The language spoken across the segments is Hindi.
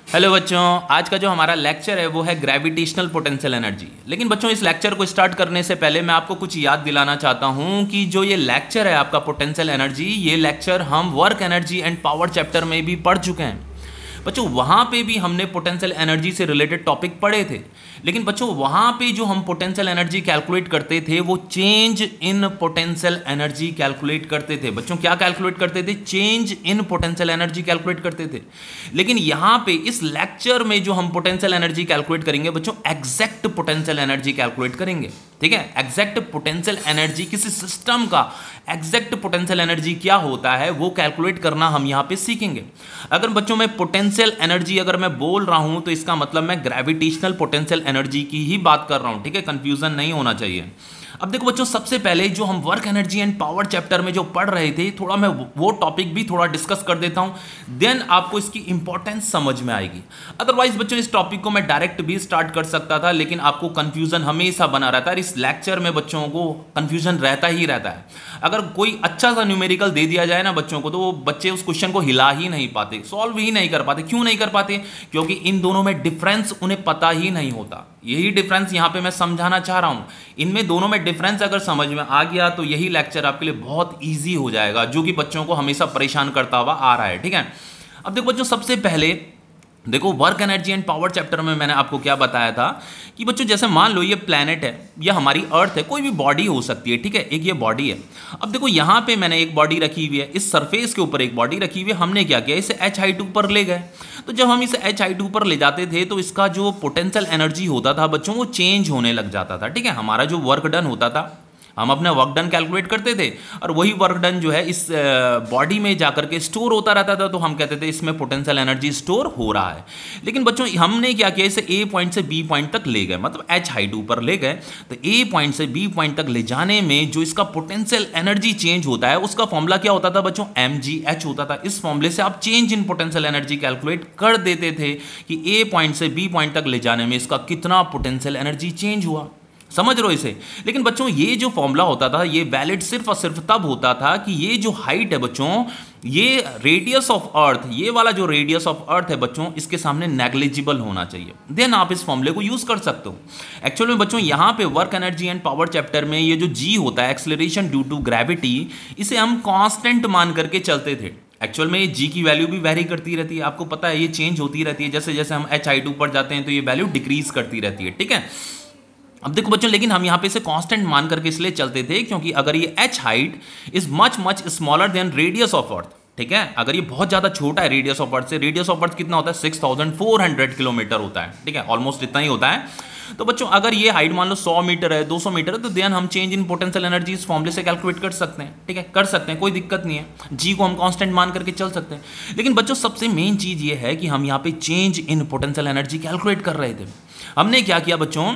हेलो बच्चों, आज का जो हमारा लेक्चर है वो है ग्रेविटेशनल पोटेंशियल एनर्जी। लेकिन बच्चों इस लेक्चर को स्टार्ट करने से पहले मैं आपको कुछ याद दिलाना चाहता हूं कि जो ये लेक्चर है आपका पोटेंशियल एनर्जी, ये लेक्चर हम work energy and power chapter में भी पढ़ चुके हैं। बच्चों वहाँ पे भी हमने पोटेंशियल एनर्जी से रिलेटेड टॉपिक पढ़े थे, लेकिन बच्चों वहाँ पे जो हम पोटेंशियल एनर्जी कैलकुलेट करते थे वो change in potential energy calculate करते थे। बच्चों क्या कैलकुलेट करते थे? Change in potential energy calculate करते थे। लेकिन यहाँ पे इस लेक्चर में जो हम पोटेंशियल एनर्जी कैलकुलेट करेंगे बच्चों, एग्जैक्ट पोटेंशियल एनर्जी कैलकुलेट करेंगे। ठीक है, एग्जैक्ट पोटेंशियल एनर्जी, किसी सिस्टम का एग्जैक्ट पोटेंशियल एनर्जी क्या होता है वो कैलकुलेट करना हम यहाँ पे सीखेंगे। अगर बच्चों मैं पोटेंशियल एनर्जी अगर मैं बोल रहा हूँ तो इसका मतलब मैं ग्रेविटेशनल पोटेंशियल एनर्जी की ही बात कर रहा हूँ। ठीक है, कंफ्यूजन नहीं होना चाहिए। अब देखो बच्चों, सबसे पहले जो हम work energy and power chapter में जो पढ़ रहे थे, थोड़ा मैं वो टॉपिक भी थोड़ा डिस्कस कर देता हूं, देन आपको इसकी इंपॉर्टेंस समझ में आएगी। अदरवाइज बच्चों इस टॉपिक को मैं डायरेक्ट भी स्टार्ट कर सकता था, लेकिन आपको कंफ्यूजन हमेशा बना रहता है। इस लेक्चर में बच्चों को कंफ्यूजन रहता ही रहता है। अगर कोई अच्छा सा न्यूमेरिकल दे दिया जाए ना बच्चों को, तो वो बच्चे उस क्वेश्चन को हिला ही नहीं पाते, सॉल्व ही नहीं कर पाते। क्यों नहीं कर पाते? क्योंकि इन दोनों में डिफरेंस उन्हें पता ही नहीं होता। यही डिफरेंस यहाँ पे मैं समझाना चाह रहा हूँ। इनमें दोनों में डिफरेंस अगर समझ में आ गया तो यही लेक्चर आपके लिए बहुत ईजी हो जाएगा, जो कि बच्चों को हमेशा परेशान करता हुआ आ रहा है। ठीक है, अब देखो बच्चों, सबसे पहले देखो work energy and power chapter में मैंने आपको क्या बताया था कि बच्चों जैसे मान लो ये प्लैनेट है या हमारी अर्थ है, कोई भी बॉडी हो सकती है। ठीक है, एक ये बॉडी है। अब देखो यहाँ पे मैंने एक बॉडी रखी हुई है, इस सरफेस के ऊपर एक बॉडी रखी हुई है। हमने क्या किया, इसे h2 पर ले गए। तो जब हम इसे h2 पर ले जाते थे तो इसका जो पोटेंशियल एनर्जी होता था बच्चों, वो चेंज होने लग जाता था। ठीक है, हमारा जो वर्क डन होता था, हम अपना वर्क डन कैलकुलेट करते थे और वही वर्क डन जो है इस बॉडी में जाकर के स्टोर होता रहता था। तो हम कहते थे इसमें पोटेंशियल एनर्जी स्टोर हो रहा है। लेकिन बच्चों हमने क्या किया, इसे ए पॉइंट से बी पॉइंट तक ले गए, मतलब h2 पर ले गए। तो ए पॉइंट से बी पॉइंट तक ले जाने में जो इसका पोटेंशियल एनर्जी चेंज होता है उसका फॉर्मूला क्या होता था बच्चों? mgh होता था। इस फॉर्मूले से आप change in potential energy calculate कर देते थे कि ए पॉइंट से बी पॉइंट तक ले जाने में इसका कितना पोटेंशियल एनर्जी चेंज हुआ। समझ रहे हो इसे? लेकिन बच्चों ये जो फॉर्मूला होता था ये वैलिड सिर्फ और सिर्फ तब होता था कि ये जो हाइट है बच्चों, ये रेडियस ऑफ अर्थ, ये वाला जो रेडियस ऑफ अर्थ है बच्चों, इसके सामने नेग्लिजिबल होना चाहिए। देन आप इस फॉर्मूले को यूज कर सकते हो। एक्चुअल में बच्चों यहाँ पे work energy and power chapter में ये जो जी होता है, एक्सेलरेशन ड्यू टू ग्रेविटी, इसे हम कांस्टेंट मान करके चलते थे। एक्चुअल में ये जी की वैल्यू भी वेरी करती रहती है, आपको पता है, ये चेंज होती रहती है। जैसे जैसे हम h2 पर जाते हैं तो ये वैल्यू डिक्रीज करती रहती है। ठीक है, अब देखो बच्चों, लेकिन हम यहाँ पे इसे कांस्टेंट मान करके इसलिए चलते थे क्योंकि अगर ये h height is much much smaller than radius of earth, ठीक है, अगर ये बहुत ज़्यादा छोटा है रेडियस ऑफ अर्थ से, रेडियस ऑफ अर्थ कितना होता है? 6400 किलोमीटर होता है। ठीक है, ऑलमोस्ट इतना ही होता है। तो बच्चों अगर ये हाइट मान लो 100 मीटर है, 200 मीटर है, तो देन हम चेंज इन पोटेंशियल एनर्जी इस फॉर्मूले से कैलकुलेट कर सकते हैं। ठीक है, कर सकते हैं, कोई दिक्कत नहीं है। जी को हम कांस्टेंट मान करके चल सकते हैं। लेकिन बच्चों सबसे मेन चीज़ ये है कि हम यहाँ पे change in potential energy calculate कर रहे थे। हमने क्या किया बच्चों,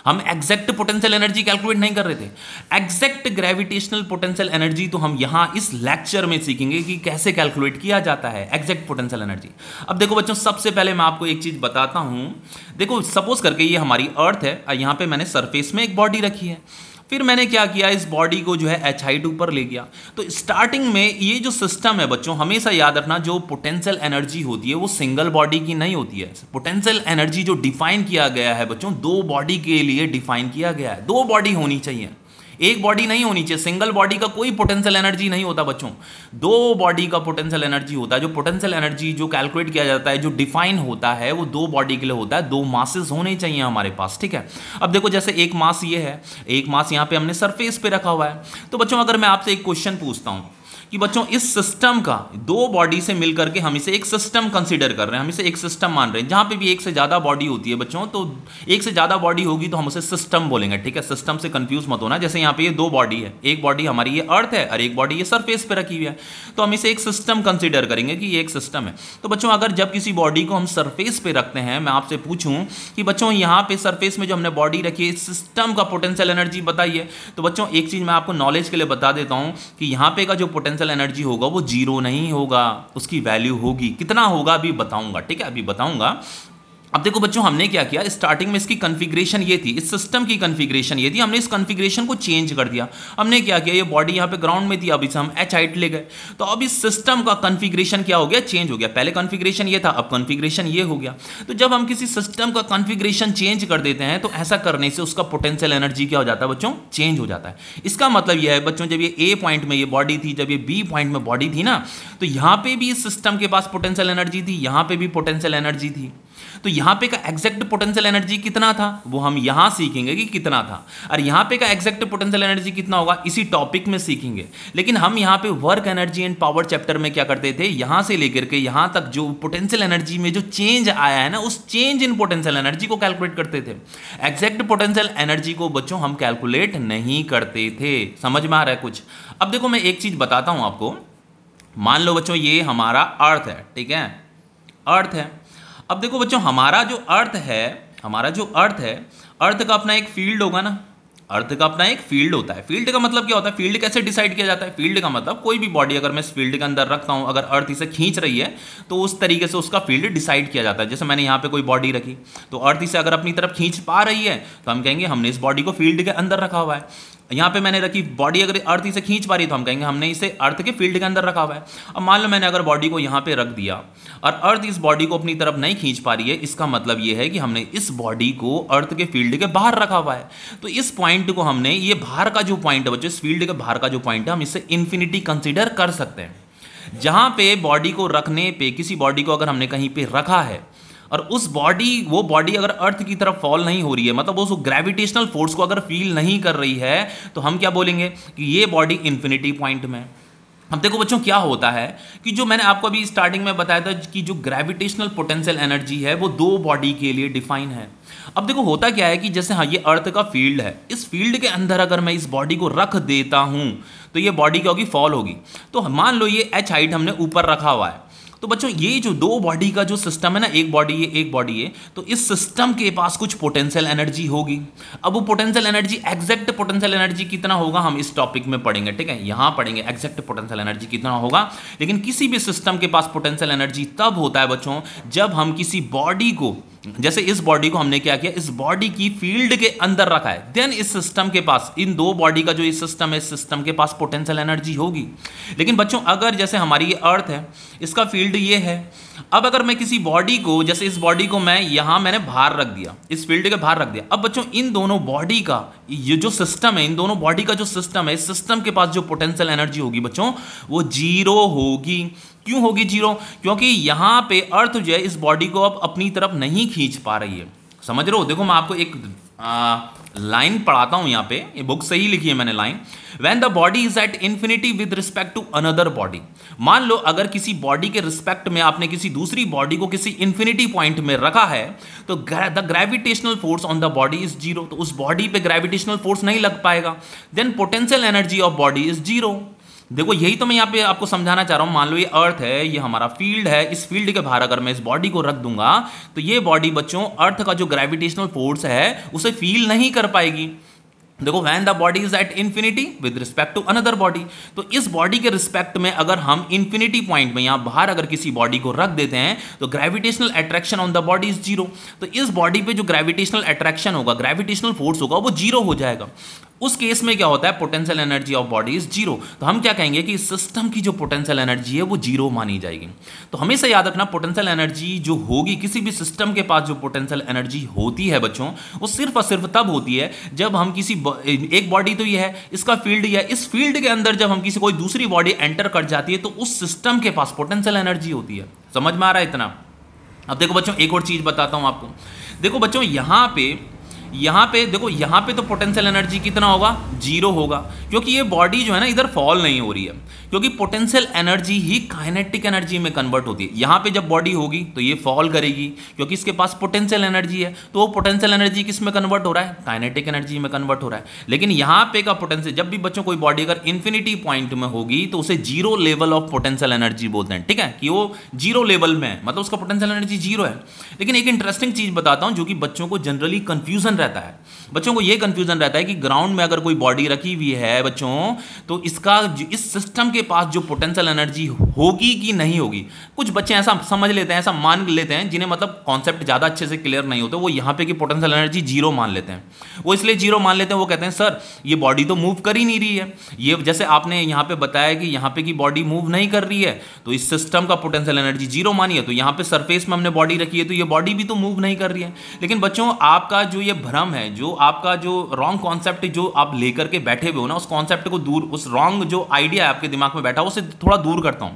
हम एग्जैक्ट पोटेंशियल एनर्जी कैलकुलेट नहीं कर रहे थे। एग्जैक्ट ग्रेविटेशनल पोटेंशियल एनर्जी तो हम यहां इस लेक्चर में सीखेंगे कि कैसे कैलकुलेट किया जाता है एग्जैक्ट पोटेंशियल एनर्जी। अब देखो बच्चों, सबसे पहले मैं आपको एक चीज बताता हूं। देखो सपोज करके ये हमारी अर्थ है, यहां पे मैंने सरफेस में एक बॉडी रखी है। फिर मैंने क्या किया, इस बॉडी को जो है h2 पर ले गया। तो स्टार्टिंग में ये जो सिस्टम है बच्चों, हमेशा याद रखना, जो पोटेंशियल एनर्जी होती है वो सिंगल बॉडी की नहीं होती है। पोटेंशियल एनर्जी जो डिफाइन किया गया है बच्चों, दो बॉडी के लिए डिफाइन किया गया है। दो बॉडी होनी चाहिए, एक बॉडी नहीं होनी चाहिए। सिंगल बॉडी का कोई पोटेंशियल एनर्जी नहीं होता बच्चों, दो बॉडी का पोटेंशियल एनर्जी होता है। जो पोटेंशियल एनर्जी जो कैलकुलेट किया जाता है, जो डिफाइन होता है, वो दो बॉडी के लिए होता है। दो मासेस होने चाहिए हमारे पास। ठीक है, अब देखो जैसे एक मास ये है, एक मास यहाँ पे हमने सरफेस पे रखा हुआ है। तो बच्चों अगर मैं आपसे एक क्वेश्चन पूछता हूँ कि बच्चों इस सिस्टम का, दो बॉडी से मिलकर के हम इसे एक सिस्टम कंसीडर कर रहे हैं, हम इसे एक सिस्टम मान रहे हैं। जहां पे भी एक से ज्यादा बॉडी होती है बच्चों, तो एक से ज्यादा बॉडी होगी तो हम उसे सिस्टम बोलेंगे। ठीक है, सिस्टम से कंफ्यूज मत होना। जैसे यहाँ पे ये दो बॉडी है, एक बॉडी हमारी ये अर्थ है और एक बॉडी ये सरफेस पे रखी हुई है, तो हम इसे एक सिस्टम कंसीडर करेंगे कि ये एक सिस्टम है। तो बच्चों अगर जब किसी बॉडी को हम सरफेस पे रखते हैं, मैं आपसे पूछूं कि बच्चों यहाँ पे सरफेस में जो हमने बॉडी रखी है, इस सिस्टम का पोटेंशियल एनर्जी बताइए। तो बच्चों एक चीज मैं आपको नॉलेज के लिए बता देता हूं कि यहाँ पे का जो पोटेंशियल एनर्जी होगा वो जीरो नहीं होगा, उसकी वैल्यू होगी। कितना होगा अभी बताऊंगा। ठीक है, अभी बताऊंगा। अब देखो बच्चों, हमने क्या किया, स्टार्टिंग में इसकी कॉन्फ़िगरेशन ये थी, इस सिस्टम की कॉन्फ़िगरेशन ये थी, हमने इस कॉन्फ़िगरेशन को चेंज कर दिया। हमने क्या किया, ये बॉडी यहाँ पे ग्राउंड में थी, अब इसे हम एच हाइट ले गए, तो अब इस सिस्टम का कॉन्फ़िगरेशन क्या हो गया, चेंज हो गया। पहले कॉन्फ़िगरेशन ये था, अब कॉन्फ़िगरेशन ये हो गया। तो जब हम किसी सिस्टम का कॉन्फ़िगरेशन चेंज कर देते हैं तो ऐसा करने से उसका पोटेंशियल एनर्जी क्या हो जाता है बच्चों, चेंज हो जाता है। इसका मतलब यह है बच्चों, जब ये ए पॉइंट में ये बॉडी थी, जब ये बी पॉइंट में बॉडी थी ना, तो यहाँ पे भी इस सिस्टम के पास पोटेंशियल एनर्जी थी, यहाँ पे भी पोटेंशियल एनर्जी थी। तो यहाँ पे का एग्जैक्ट पोटेंशियल एनर्जी कितना था वो हम यहाँ सीखेंगे कि कितना था, और यहाँ पे का एग्जैक्ट पोटेंशियल एनर्जी कितना होगा इसी टॉपिक में सीखेंगे। लेकिन हम यहाँ पे work energy and power chapter में क्या करते थे, यहाँ से लेकर के यहाँ तक जो पोटेंशियल एनर्जी में जो चेंज आया है ना, उस चेंज इन पोटेंशियल एनर्जी को कैलकुलेट करते थे। एग्जैक्ट पोटेंशियल एनर्जी को बच्चों हम कैलकुलेट नहीं करते थे। समझ में आ रहा है कुछ? अब देखो मैं एक चीज बताता हूं आपको। मान लो बच्चों ये हमारा अर्थ है, ठीक है, अर्थ है। अब देखो बच्चों, हमारा जो अर्थ है, अर्थ का अपना एक फील्ड होगा ना, अर्थ का अपना एक फील्ड होता है। फील्ड का मतलब क्या होता है, फील्ड कैसे डिसाइड किया जाता है? फील्ड का मतलब कोई भी बॉडी अगर मैं इस फील्ड के अंदर रखता हूं, अगर अर्थ इसे खींच रही है तो उस तरीके से उसका फील्ड डिसाइड किया जाता है। जैसे मैंने यहाँ पे कोई बॉडी रखी, तो अर्थ इसे अगर अपनी तरफ खींच पा रही है तो हम कहेंगे हमने इस बॉडी को फील्ड के अंदर रखा हुआ है। यहाँ पे मैंने रखी बॉडी, अगर अर्थ इसे खींच पा रही है तो हम कहेंगे हमने इसे अर्थ के फील्ड के अंदर रखा हुआ है। अब मान लो मैंने अगर बॉडी को यहाँ पे रख दिया और अर्थ इस बॉडी को अपनी तरफ नहीं खींच पा रही है, इसका मतलब ये है कि हमने इस बॉडी को अर्थ के फील्ड के बाहर रखा हुआ है। तो इस पॉइंट को हमने, ये बाहर का जो पॉइंट है बच्चों, इस फील्ड के बाहर का जो पॉइंट है, हम इसे इन्फिनिटी कंसिडर कर सकते हैं। जहां पे बॉडी को रखने पे, किसी बॉडी को अगर हमने कहीं पे रखा है और वो बॉडी अगर अर्थ की तरफ फॉल नहीं हो रही है, मतलब उस ग्रेविटेशनल फोर्स को अगर फील नहीं कर रही है, तो हम क्या बोलेंगे कि ये बॉडी इन्फिनिटी पॉइंट में। अब देखो बच्चों क्या होता है कि जो मैंने आपको अभी स्टार्टिंग में बताया था कि जो ग्रेविटेशनल पोटेंशियल एनर्जी है वो दो बॉडी के लिए डिफाइन है। अब देखो होता क्या है कि जैसे हाँ, ये अर्थ का फील्ड है, इस फील्ड के अंदर अगर मैं इस बॉडी को रख देता हूं तो ये बॉडी क्या होगी, फॉल होगी। तो मान लो ये एच हाइट हमने ऊपर रखा हुआ है, तो बच्चों ये जो दो बॉडी का जो सिस्टम है ना, एक बॉडी है एक बॉडी है, तो इस सिस्टम के पास कुछ पोटेंशियल एनर्जी होगी। अब वो potential energy, exact potential energy कितना होगा हम इस टॉपिक में पढ़ेंगे, ठीक है, यहां पढ़ेंगे एग्जैक्ट पोटेंशियल एनर्जी कितना होगा। लेकिन किसी भी सिस्टम के पास पोटेंशियल एनर्जी तब होता है बच्चों जब हम किसी बॉडी को, जैसे इस बॉडी को हमने क्या किया, इस बॉडी की फील्ड के अंदर रखा है, देन इस सिस्टम के पास, इन दो बॉडी का जो इस सिस्टम है, इस सिस्टम के पास पोटेंशियल एनर्जी होगी। लेकिन बच्चों अगर जैसे हमारी ये अर्थ है, इसका फील्ड ये है, अब अगर मैं किसी बॉडी को, जैसे इस बॉडी को मैं यहां मैंने बाहर रख दिया, इस फील्ड के बाहर रख दिया, अब बच्चों इन दोनों बॉडी का ये जो सिस्टम है, इन दोनों बॉडी का जो सिस्टम है, इस सिस्टम के पास जो पोटेंशियल एनर्जी होगी बच्चों वो जीरो होगी। क्यों होगी जीरो? क्योंकि यहां पे अर्थ जो है इस बॉडी को अब अपनी तरफ नहीं खींच पा रही है। समझ रहे हो? देखो मैं आपको एक लाइन पढ़ाता हूं, यहां पे ये बुक सही लिखी है मैंने line. When the body is at infinity with respect to another body, मान लो अगर किसी बॉडी के रिस्पेक्ट में आपने किसी दूसरी बॉडी को किसी इंफिनिटी पॉइंट में रखा है, तो the gravitational force on the body is zero, तो उस बॉडी पे ग्रेविटेशनल फोर्स नहीं लग पाएगा, then potential energy of body is zero. देखो यही तो मैं यहाँ पे आपको समझाना चाह रहा हूँ। मान लो ये अर्थ है, ये हमारा फील्ड है, इस फील्ड के बाहर अगर मैं इस बॉडी को रख दूंगा तो ये बॉडी बच्चों अर्थ का जो ग्रेविटेशनल फोर्स है उसे फील नहीं कर पाएगी। देखो when the body is at infinity with respect to another body, तो इस बॉडी के रिस्पेक्ट में अगर हम इंफिनिटी पॉइंट में यहां बाहर अगर किसी बॉडी को रख देते हैं तो gravitational attraction on the body is zero. तो इस बॉडी पे जो ग्रेविटेशनल अट्रैक्शन होगा, ग्रेविटेशनल फोर्स होगा, वो जीरो हो जाएगा। उस केस में क्या होता है, potential energy of body is zero. तो हम क्या कहेंगे कि इस सिस्टम की जो पोटेंशियल एनर्जी है वो जीरो मानी जाएगी। तो हमेशा याद रखना, पोटेंशियल एनर्जी जो होगी, किसी भी सिस्टम के पास जो पोटेंशियल एनर्जी होती है बच्चों, वो सिर्फ और सिर्फ तब होती है जब हम किसी, एक बॉडी तो ये है, इसका फील्ड है, इस फील्ड के अंदर जब हम किसी कोई दूसरी बॉडी एंटर कर जाती है तो उस सिस्टम के पास पोटेंशियल एनर्जी होती है। समझ में आ रहा है इतना? अब देखो बच्चों एक और चीज बताता हूं आपको। देखो बच्चों यहाँ पे देखो, यहाँ पे तो पोटेंशियल एनर्जी कितना होगा, जीरो होगा, क्योंकि ये बॉडी जो है ना इधर फॉल नहीं हो रही है, क्योंकि पोटेंशियल एनर्जी ही काइनेटिक एनर्जी में कन्वर्ट होती है। यहाँ पे जब बॉडी होगी तो ये फॉल करेगी क्योंकि इसके पास पोटेंशियल एनर्जी है, तो वो पोटेंशियल एनर्जी किस में कन्वर्ट हो रहा है, काइनेटिक एनर्जी में कन्वर्ट हो रहा है। लेकिन यहाँ पे का पोटेंशियल, जब भी बच्चों कोई बॉडी अगर इन्फिनिटी पॉइंट में होगी तो उसे zero level of potential energy बोलते हैं, ठीक है, कि वो जीरो लेवल में है, मतलब उसका पोटेंशियल एनर्जी जीरो है। लेकिन एक इंटरेस्टिंग चीज बताता हूँ जो कि बच्चों को जनरली कंफ्यूजन रहता है, बच्चों को ये कंफ्यूजन रहता है कि ग्राउंड में अगर कोई बॉडी रखी हुई है बच्चों, तो इसका इस सिस्टम के पास जो पोटेंशियल एनर्जी होगी कि नहीं होगी। कुछ बच्चे ऐसा समझ लेते हैं, ऐसा मान लेते हैं, जिन्हें मतलब कॉन्सेप्ट ज़्यादा अच्छे से क्लियर नहीं होता, वो यहाँ पे की पोटेंशियल एनर्जी जीरो मान लेते हैं। वो इसलिए जीरो मान लेते हैं, वो कहते हैं सर ये बॉडी तो मूव कर ही नहीं रही है, ये जैसे आपने यहाँ पे बताया कि यहाँ पे की बॉडी मूव नहीं कर रही है, तो इस सिस्टम का पोटेंशियल एनर्जी जीरो मानी है, तो यहाँ पे सरफेस में हमने बॉडी रखी है, तो ये बॉडी भी तो मूव नहीं कर रही है। लेकिन बच्चों आपका जो ये भ्रम है, जो आपका जो रॉन्ग कॉन्सेप्ट जो आप लेकर के बैठे हुए हो ना, उस कॉन्सेप्ट को दूर, उस रॉन्ग जो आइडिया है आपके दिमाग में बैठा उसे थोड़ा दूर करता हूं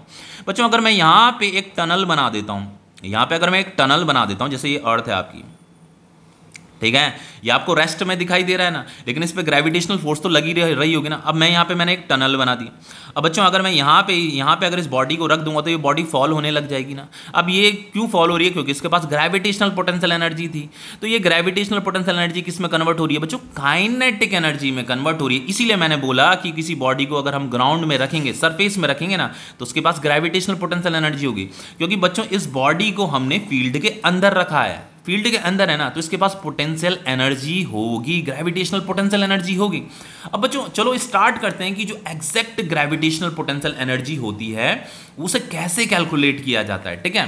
बच्चों। अगर मैं यहां पे एक टनल बना देता हूं, यहां पे अगर मैं एक टनल बना देता हूं, जैसे ये अर्थ है आपकी, ठीक है, ये आपको रेस्ट में दिखाई दे रहा है ना, लेकिन इस पे ग्रेविटेशनल फोर्स तो लगी रही होगी ना। अब मैं यहाँ पे मैंने एक टनल बना दी। अब बच्चों अगर मैं यहाँ पे अगर इस बॉडी को रख दूंगा तो ये बॉडी फॉल होने लग जाएगी ना। अब ये क्यों फॉल हो रही है? क्योंकि इसके पास ग्रेविटेशनल पोटेंशियल एनर्जी थी। तो ये ग्रेविटेशनल पोटेंशियल एनर्जी किस में कन्वर्ट हो रही है बच्चों? काइनेटिक एनर्जी में कन्वर्ट हो रही है। इसीलिए मैंने बोला कि किसी बॉडी को अगर हम ग्राउंड में रखेंगे, सरफेस में रखेंगे ना, तो उसके पास ग्रेविटेशनल पोटेंशियल एनर्जी होगी। क्योंकि बच्चों इस बॉडी को हमने फील्ड के अंदर रखा है, फील्ड के अंदर है ना, तो इसके पास पोटेंशियल एनर्जी होगी, ग्रेविटेशनल पोटेंशियल एनर्जी होगी। अब बच्चों चलो स्टार्ट करते हैं कि जो एग्जैक्ट ग्रेविटेशनल पोटेंशियल एनर्जी होती है उसे कैसे कैलकुलेट किया जाता है। ठीक है,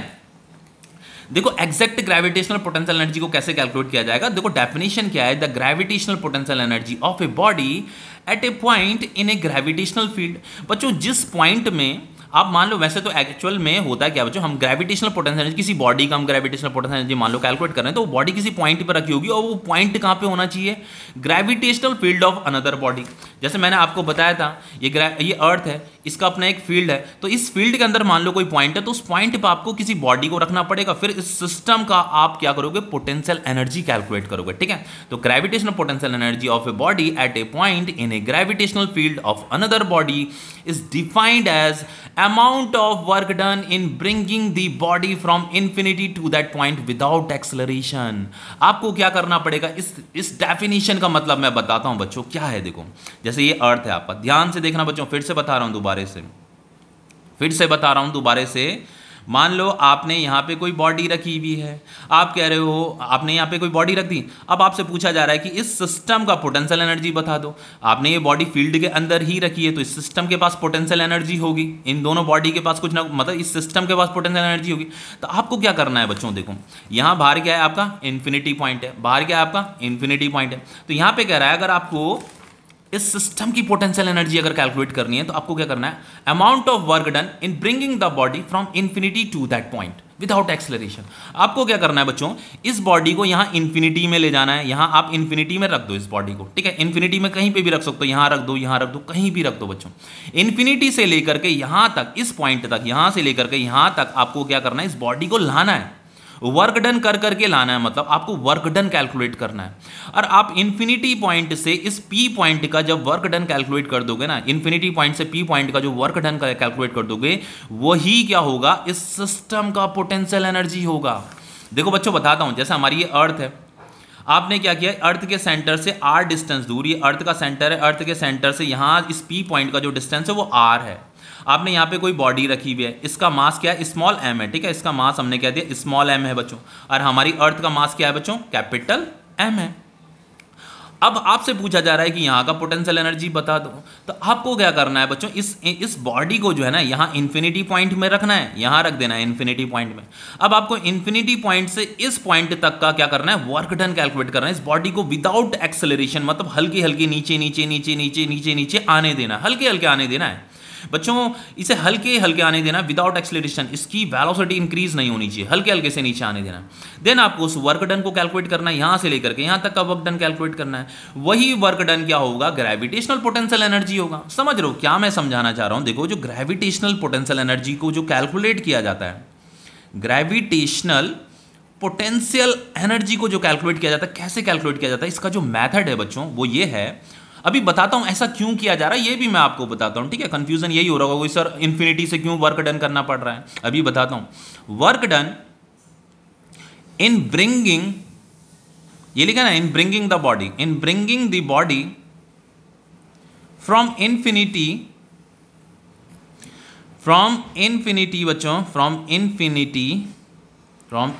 देखो एग्जैक्ट ग्रेविटेशनल पोटेंशियल एनर्जी को कैसे कैलकुलेट किया जाएगा। देखो डेफिनेशन क्या है, the gravitational potential energy of a body at A point in A gravitational field. बच्चों जिस पॉइंट में आप मान लो, वैसे तो एक्चुअल में होता है क्या बच्चों, हम ग्रेविटेशनल पोटेंशियल एनर्जी, किसी बॉडी का हम ग्रेविटेशनल पोटेंशियल एनर्जी मान लो कैलकुलेट कर रहे हैं, तो वो बॉडी किसी पॉइंट पर रखी होगी और वो पॉइंट कहाँ पे होना चाहिए? Gravitational field of another body. जैसे मैंने आपको बताया था ये अर्थ है, इसका अपना एक फील्ड है, तो इस फील्ड के अंदर मान लो कोई पॉइंट है, तो उस पॉइंट पर आपको किसी बॉडी को रखना पड़ेगा, फिर इस सिस्टम का आप क्या करोगे? पोटेंशियल एनर्जी कैलकुलेट करोगे। ठीक है, तो gravitational potential energy of a body at A point in A gravitational field of another body is defined as amount of work done in bringing the body from infinity to that point without acceleration। आपको क्या करना पड़ेगा? इस डेफिनेशन का मतलब मैं बताता हूं बच्चों क्या है। देखो जैसे ये अर्थ है आपका, ध्यान से देखना बच्चों, फिर से बता रहा हूं दोबारा से, मान लो आपने यहाँ पे कोई बॉडी रखी हुई है, आप कह रहे हो आपने यहाँ पे कोई बॉडी रख दी, अब आपसे पूछा जा रहा है कि इस सिस्टम का पोटेंशियल एनर्जी बता दो। आपने ये बॉडी फील्ड के अंदर ही रखी है, तो इस सिस्टम के पास पोटेंशियल एनर्जी होगी, इन दोनों बॉडी के पास कुछ ना, मतलब इस सिस्टम के पास पोटेंशियल एनर्जी होगी। तो आपको क्या करना है बच्चों? देखो यहाँ बाहर क्या है आपका? इन्फिनिटी पॉइंट है, बाहर क्या है आपका? इन्फिनिटी पॉइंट है। तो यहाँ पे कह रहा है अगर आपको इस सिस्टम की पोटेंशियल एनर्जी अगर कैलकुलेट करनी है, तो आपको क्या करना है? Amount of work done in bringing the body from infinity to that point without acceleration. आपको क्या करना है बच्चों? इस बॉडी को यहां इन्फिनिटी में ले जाना है, यहां आप इन्फिनिटी में रख दो इस बॉडी को। ठीक है, इन्फिनिटी में कहीं पे भी रख सकते हो, यहां रख दो, यहां रख दो, कहीं भी रख दो बच्चों। इन्फिनिटी से लेकर के यहां तक, इस पॉइंट तक, यहां से लेकर के यहां तक आपको क्या करना है? इस बॉडी को लाना है, वर्क डन कर करके लाना है, मतलब आपको वर्क डन कैलकुलेट करना है। और आप इन्फिनिटी पॉइंट से इस पी पॉइंट का जब वर्क डन कैलकुलेट कर दोगे ना, इन्फिनिटी पॉइंट से पी पॉइंट का जो वर्क डन कैलकुलेट कर दोगे, वही क्या होगा? इस सिस्टम का पोटेंशियल एनर्जी होगा। देखो बच्चों बताता हूं, जैसे हमारी ये अर्थ है, आपने क्या किया? अर्थ के सेंटर से r डिस्टेंस दूर, ये अर्थ का सेंटर है, अर्थ के सेंटर से यहां इस पी पॉइंट का जो डिस्टेंस है वो r है। आपने यहाँ पे कोई बॉडी रखी हुई है, इसका मास क्या है? स्मॉल m है। ठीक है, इसका मास हमने क्या दिया? स्मॉल m है बच्चों। और हमारी अर्थ का मास क्या है बच्चों? कैपिटल M है। अब आपसे पूछा जा रहा है कि यहाँ का पोटेंशियल एनर्जी बता दो, तो आपको क्या करना है बच्चों? इस बॉडी को जो है ना यहाँ इन्फिनिटी पॉइंट में रखना है, यहाँ रख देना है इन्फिनिटी पॉइंट में। अब आपको इन्फिनिटी पॉइंट से इस पॉइंट तक का क्या करना है? वर्क डन कैलकुलेट करना है। इस बॉडी को विदाउट एक्सेलरेशन, मतलब हल्की हल्की नीचे नीचे नीचे नीचे नीचे नीचे आने देना, हल्के हल्के आने देना है बच्चों, इसे हल्के हल्के आने देना विदाउट एक्सेलरेशन। इसकी वेलोसिटी इंक्रीज नहीं होनी चाहिए, हल्के हल्के से नीचे आने देना। देन आपको उस वर्क डन को कैलकुलेट करना है, यहां से लेकर के यहां तक का वर्क डन कैलकुलेट करना है। वही वर्क डन क्या होगा? ग्रेविटेशनल पोटेंशियल एनर्जी होगा। समझ रहे हो क्या मैं समझाना चाह रहा हूं? देखो जो ग्रेविटेशनल पोटेंशियल एनर्जी को जो कैलकुलेट किया जाता है, ग्रेविटेशनल पोटेंशियल एनर्जी को जो कैलकुलेट किया जाता है, कैसे कैलकुलेट किया जाता है, इसका जो मैथड है बच्चों वो ये है। अभी बताता हूं ऐसा क्यों किया जा रहा है, ये भी मैं आपको बताता हूं। ठीक है, कंफ्यूजन यही हो रहा होगा सर इन्फिनिटी से क्यों वर्क डन करना पड़ रहा है, अभी बताता हूं। वर्क डन इन ब्रिंगिंग, ये लिखा ना, in bringing the body, in bringing the body from infinity बच्चों, from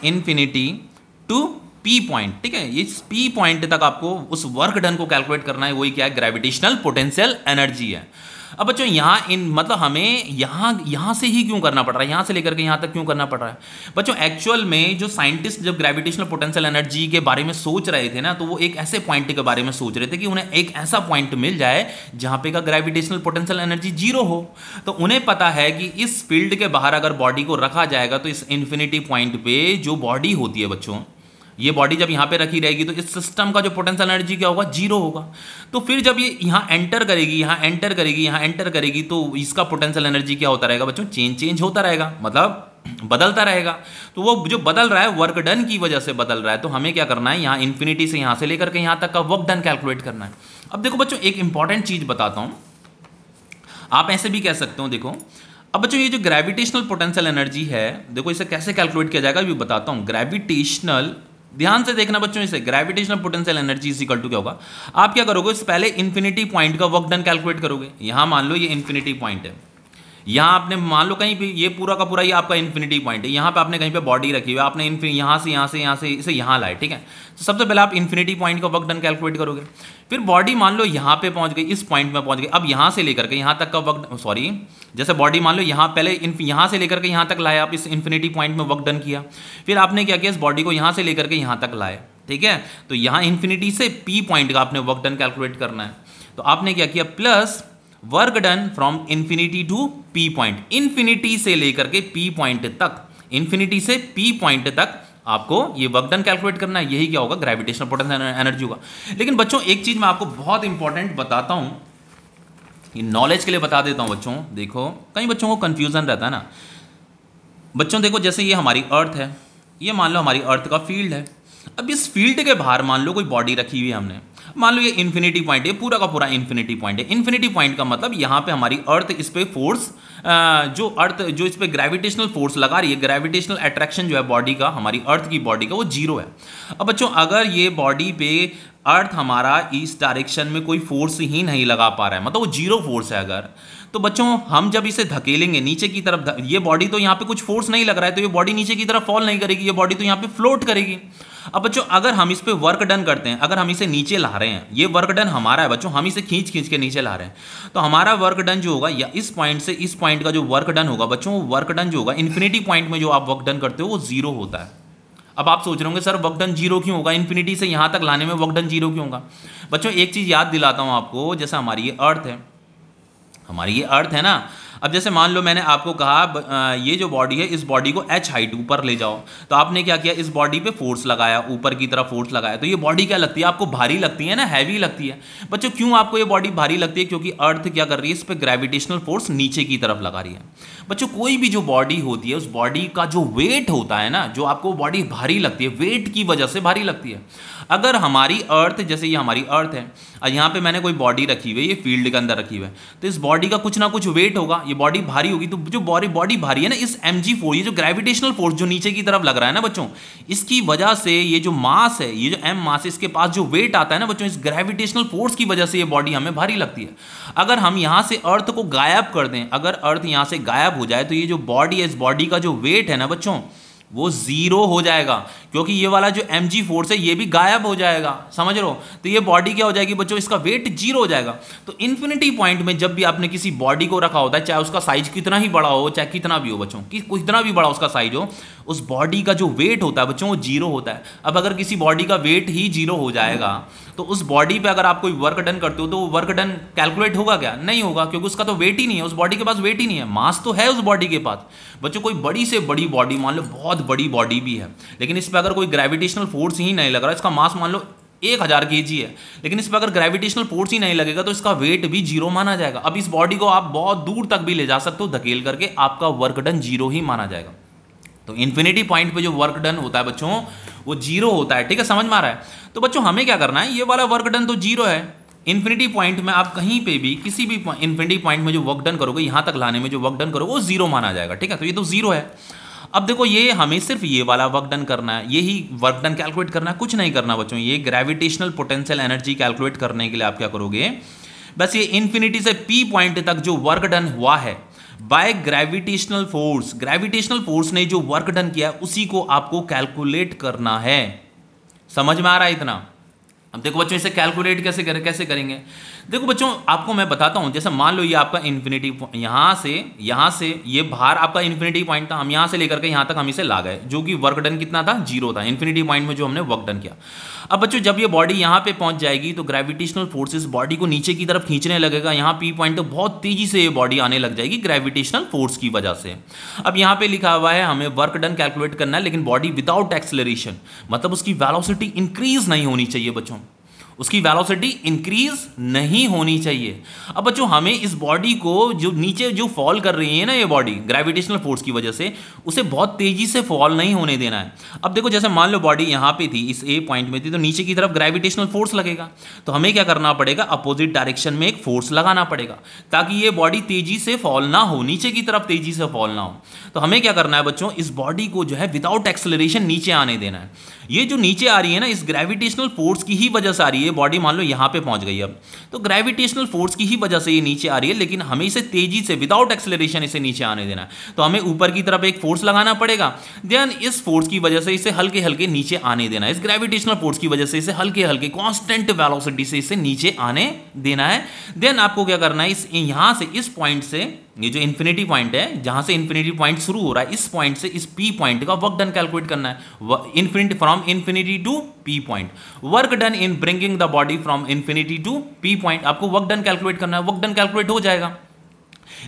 infinity to P point, ठीक है, इस पी पॉइंट तक आपको उस वर्क डन को कैलकुलेट करना है, वही क्या है, ग्रेविटेशनल पोटेंशियल एनर्जी है। अब बच्चों यहाँ इन मतलब हमें यहाँ से ही क्यों करना पड़ रहा है, यहाँ से लेकर के यहाँ तक क्यों करना पड़ रहा है बच्चों? एक्चुअल में जो साइंटिस्ट जब ग्रेविटेशनल पोटेंशियल एनर्जी के बारे में सोच रहे थे ना, तो वो एक ऐसे पॉइंट के बारे में सोच रहे थे कि उन्हें एक ऐसा पॉइंट मिल जाए जहाँ पे का ग्रेविटेशनल पोटेंशियल एनर्जी जीरो हो। तो उन्हें पता है कि इस फील्ड के बाहर अगर बॉडी को रखा जाएगा तो इस इन्फिनिटी पॉइंट पे जो बॉडी होती है बच्चों, ये बॉडी जब यहाँ पे रखी रहेगी तो इस सिस्टम का जो पोटेंशियल एनर्जी क्या होगा, जीरो होगा। तो फिर जब ये यहाँ एंटर करेगी, यहाँ एंटर करेगी, यहाँ एंटर करेगी, तो इसका पोटेंशियल एनर्जी क्या होता रहेगा बच्चों, चेंज होता रहेगा, मतलब बदलता रहेगा। तो वो जो बदल रहा है वर्क डन की वजह से बदल रहा है। तो हमें क्या करना है, यहाँ इन्फिनिटी से यहाँ से लेकर के यहाँ तक का वर्क डन कैलकुलेट करना है। अब देखो बच्चों एक इंपॉर्टेंट चीज बताता हूँ, आप ऐसे भी कह सकते हो। देखो अब बच्चों ये जो ग्रेविटेशनल पोटेंशियल एनर्जी है, देखो इसे कैसे कैलकुलेट किया जाएगा ये बताता हूँ। ग्रेविटेशनल, ध्यान से देखना बच्चों, इसे gravitational potential energy is equal to क्या होगा, आप क्या करोगे, इस पहले इन्फिनिटी पॉइंट का वर्क डन कैलकुलेट करोगे। यहां मान लो ये इन्फिनिटी पॉइंट है, यहां आपने मान लो कहीं भी ये पूरा का पूरा ये आपका इन्फिनिटी पॉइंट है, यहां पे आपने कहीं पे बॉडी रखी हुई है, आपने यहां से इसे यहां लाए, ठीक है। तो सबसे पहले आप इन्फिनिटी पॉइंट का वर्क डन कैलकुलेट करोगे। फिर बॉडी मान लो यहां पे पहुंच गई, इस पॉइंट में पहुंच गई। अब यहां से लेकर के यहां तक का वर्क, सॉरी, जैसे बॉडी मान लो यहां पहले यहां से लेकर के यहां तक लाए, आप इस इन्फिनिटी पॉइंट में वर्क डन किया। फिर आपने क्या किया, इस बॉडी को यहां से लेकर के यहां तक लाए, ठीक है। तो यहां इन्फिनिटी से पी पॉइंट का आपने वर्क डन कैलकुलेट करना है। तो आपने क्या किया, plus work done from infinity to P point, infinity से लेकर के पी पॉइंट तक, इन्फिनिटी से पी पॉइंट तक आपको ये वर्क डन कैलकुलेट करना है। यही क्या होगा, ग्रेविटेशनल पोटेंशियल एनर्जी होगा। लेकिन बच्चों एक चीज मैं आपको बहुत इंपॉर्टेंट बताता हूं, ये नॉलेज के लिए बता देता हूं बच्चों। देखो कई बच्चों को कंफ्यूजन रहता है ना बच्चों। देखो जैसे ये हमारी अर्थ है, ये मान लो हमारी अर्थ का फील्ड है। अब इस फील्ड के बाहर मान लो कोई बॉडी रखी हुई है हमने, मान लो ये इन्फिनिटी पॉइंट है, पूरा का पूरा इन्फिनिटी पॉइंट है। इन्फिनिटी पॉइंट का मतलब यहाँ पे हमारी अर्थ, इस पे फोर्स, जो इस पे ग्रेविटेशनल फोर्स लगा रही है, ग्रेविटेशनल अट्रैक्शन जो है बॉडी का, हमारी अर्थ की बॉडी का, वो जीरो है। अब बच्चों अगर ये बॉडी पे अर्थ हमारा इस डायरेक्शन में कोई फोर्स ही नहीं लगा पा रहा है, मतलब वो जीरो फोर्स है अगर, तो बच्चों हम जब इसे धकेलेंगे नीचे की तरफ, ये बॉडी तो यहाँ पे कुछ फोर्स नहीं लग रहा है, तो ये बॉडी नीचे की तरफ फॉल नहीं करेगी, ये बॉडी तो यहाँ पे फ्लोट करेगी। अब बच्चों अगर हम इस पे वर्क डन करते हैं, अगर हम इसे नीचे ला रहे हैं, ये वर्क डन हमारा है बच्चों, हम इसे खींच खींच के नीचे ला रहे हैं, तो हमारा वर्क डन जो होगा, या इस पॉइंट से इस पॉइंट का जो वर्क डन होगा बच्चों, वो वर्क डन जो होगा इन्फिनिटी पॉइंट में जो आप वर्क डन करते हो वो जीरो होता है। अब आप सोच रहे होंगे सर वर्क डन जीरो क्यों होगा, इन्फिनिटी से यहाँ तक लाने में वर्क डन जीरो क्यों होगा? बच्चों एक चीज़ याद दिलाता हूँ आपको, जैसे हमारी ये अर्थ है, हमारी ये अर्थ है ना। अब जैसे मान लो मैंने आपको कहा ये जो बॉडी है, इस बॉडी को h हाइट ऊपर ले जाओ, तो आपने क्या किया, इस बॉडी पे फोर्स लगाया, ऊपर की तरफ फोर्स लगाया, तो ये बॉडी क्या लगती है आपको, भारी लगती है ना, हैवी लगती है। बच्चों क्यों आपको ये बॉडी भारी लगती है, क्योंकि अर्थ क्या कर रही है, इस पे ग्रेविटेशनल फोर्स नीचे की तरफ लगा रही है। बच्चों कोई भी जो बॉडी होती है, उस बॉडी का जो वेट होता है ना, जो आपको बॉडी भारी लगती है, वेट की वजह से भारी लगती है। अगर हमारी अर्थ, जैसे ये हमारी अर्थ है और यहाँ पे मैंने कोई बॉडी रखी हुई है, ये फील्ड के अंदर रखी हुई है, तो इस बॉडी का कुछ ना कुछ वेट होगा, ये बॉडी भारी होगी। तो जो बॉडी भारी है ना, इस mg फोर्स, ये जो ग्रेविटेशनल फोर्स जो नीचे की तरफ लग रहा है ना बच्चों, इसकी वजह से ये जो मास है, ये जो m मास है, इसके पास जो वेट आता है ना बच्चों, इस ग्रेविटेशनल फोर्स की वजह से ये बॉडी हमें भारी लगती है। अगर हम यहाँ से अर्थ को गायब कर दें, अगर अर्थ यहाँ से गायब हो जाए, तो ये जो बॉडी है, इस बॉडी का जो वेट है ना बच्चों, वो जीरो हो जाएगा, क्योंकि ये वाला जो mg फोर्स है ये भी गायब हो जाएगा, समझ रहे हो। तो ये बॉडी क्या हो जाएगी बच्चों, इसका वेट जीरो हो जाएगा। तो इन्फिनिटी पॉइंट में जब भी आपने किसी बॉडी को रखा होता है, चाहे उसका साइज कितना ही बड़ा हो, चाहे कितना भी हो बच्चों, कि कितना भी बड़ा उसका साइज हो, उस बॉडी का जो वेट होता है बच्चों वो जीरो होता है। अब अगर किसी बॉडी का वेट ही जीरो हो जाएगा, तो उस बॉडी पे अगर आप कोई वर्क डन करते हो, तो वो वर्क डन कैलकुलेट होगा क्या, नहीं होगा, क्योंकि उसका तो वेट ही नहीं है, उस बॉडी के पास वेट ही नहीं है। मास तो है उस बॉडी के पास बच्चों, कोई बड़ी से बड़ी बॉडी, मान लो बहुत बड़ी बॉडी भी है, लेकिन इस पर अगर कोई ग्रेविटेशनल फोर्स ही नहीं लग रहा, इसका मास मान लो 1000 kg है, लेकिन इस पर अगर ग्रेविटेशनल फोर्स ही नहीं लगेगा, तो इसका वेट भी जीरो माना जाएगा। अब इस बॉडी को आप बहुत दूर तक भी ले जा सकते हो धकेल करके, आपका वर्क डन जीरो ही माना जाएगा। तो इन्फिनिटी पॉइंट पे जो वर्क डन होता है बच्चों, वो जीरो होता है, ठीक है, समझ में आ रहा है। तो बच्चों हमें क्या करना है, ये वाला वर्क डन तो जीरो है, इन्फिनिटी पॉइंट में आप कहीं पे भी किसी भी इन्फिनिटी पॉइंट में जो वर्क डन करोगे, यहाँ तक लाने में जो वर्क डन करोगे, वो जीरो माना जाएगा, ठीक है। तो ये तो जीरो है। अब देखो ये हमें सिर्फ ये वाला वर्क डन करना है, यही वर्क डन कैलकुलेट करना है, कुछ नहीं करना बच्चों। ये ग्रेविटेशनल पोटेंशियल एनर्जी कैलकुलेट करने के लिए आप क्या करोगे, बस ये इन्फिनिटी से पी पॉइंट तक जो वर्क डन हुआ है by gravitational force, gravitational force ने जो वर्क डन किया है, उसी को आपको कैलकुलेट करना है। समझ में आ रहा है इतना? अब देखो बच्चों इसे कैलकुलेट कैसे करेंगे। देखो बच्चों आपको मैं बताता हूं, जैसे मान लो ये आपका इन्फिनिटी, यहां से ये बाहर आपका इन्फिनिटी पॉइंट था, हम यहां से लेकर के यहां तक हम इसे ला गए, जो कि वर्क डन कितना था, 0 था इन्फिनिटी पॉइंट में जो हमने वर्क डन किया। अब बच्चों जब ये बॉडी यहां पे पहुंच जाएगी तो ग्रेविटेशनल फोर्स इस बॉडी को नीचे की तरफ खींचने लगेगा, यहां पी पॉइंट तो बहुत तेजी से ये बॉडी आने लग जाएगी ग्रेविटेशनल फोर्स की वजह से। अब यहां पे लिखा हुआ है हमें वर्क डन कैलकुलेट करना है, लेकिन बॉडी विदाउट एक्सेलरेशन, मतलब उसकी वेलोसिटी इंक्रीज नहीं होनी चाहिए बच्चों, उसकी वेलोसिटी इंक्रीज नहीं होनी चाहिए। अब बच्चों हमें इस बॉडी को जो नीचे जो फॉल कर रही है ना ये बॉडी ग्रेविटेशनल फोर्स की वजह से, उसे बहुत तेजी से फॉल नहीं होने देना है। अब देखो जैसे मान लो बॉडी यहां पे थी, इस ए पॉइंट में थी, तो नीचे की तरफ ग्रेविटेशनल फोर्स लगेगा, तो हमें क्या करना पड़ेगा, अपोजिट डायरेक्शन में एक फोर्स लगाना पड़ेगा ताकि ये बॉडी तेजी से फॉल ना हो, नीचे की तरफ तेजी से फॉल ना हो। तो हमें क्या करना है बच्चों, इस बॉडी को जो है विदाउट एक्सेलरेशन नीचे आने देना है। ये जो नीचे आ रही है ना, इस ग्रेविटेशनल फोर्स की ही वजह से आ रही है, बॉडी मान लो यहां पे पहुंच गई, अब तो ग्रेविटेशनल फोर्स की ही वजह से ये नीचे आ रही है, लेकिन हमें इसे तेजी से विदाउट एक्सेलरेशन इसे नीचे आने देना है। तो हमें ऊपर की तरफ एक फोर्स लगाना पड़ेगा, देन इस फोर्स की वजह से इसे हल्के हल्के नीचे आने देना है, इस ग्रेविटेशनल फोर्स की वजह से इसे हल्के हल्के कांस्टेंट वेलोसिटी से इसे नीचे आने देना है। देन आपको क्या करना है, इस यहां से इस पॉइंट से, ये जो इन्फिनिटी पॉइंट है जहां से इन्फिनिटी पॉइंट शुरू हो रहा है, इस पॉइंट से इस पी पॉइंट का वर्क डन कैलकुलेट करना है, infinity from infinity to P point, work done in bringing the body from infinity to P point, आपको वर्क डन कैलकुलेट करना है, वर्क डन कैलकुलेट हो जाएगा।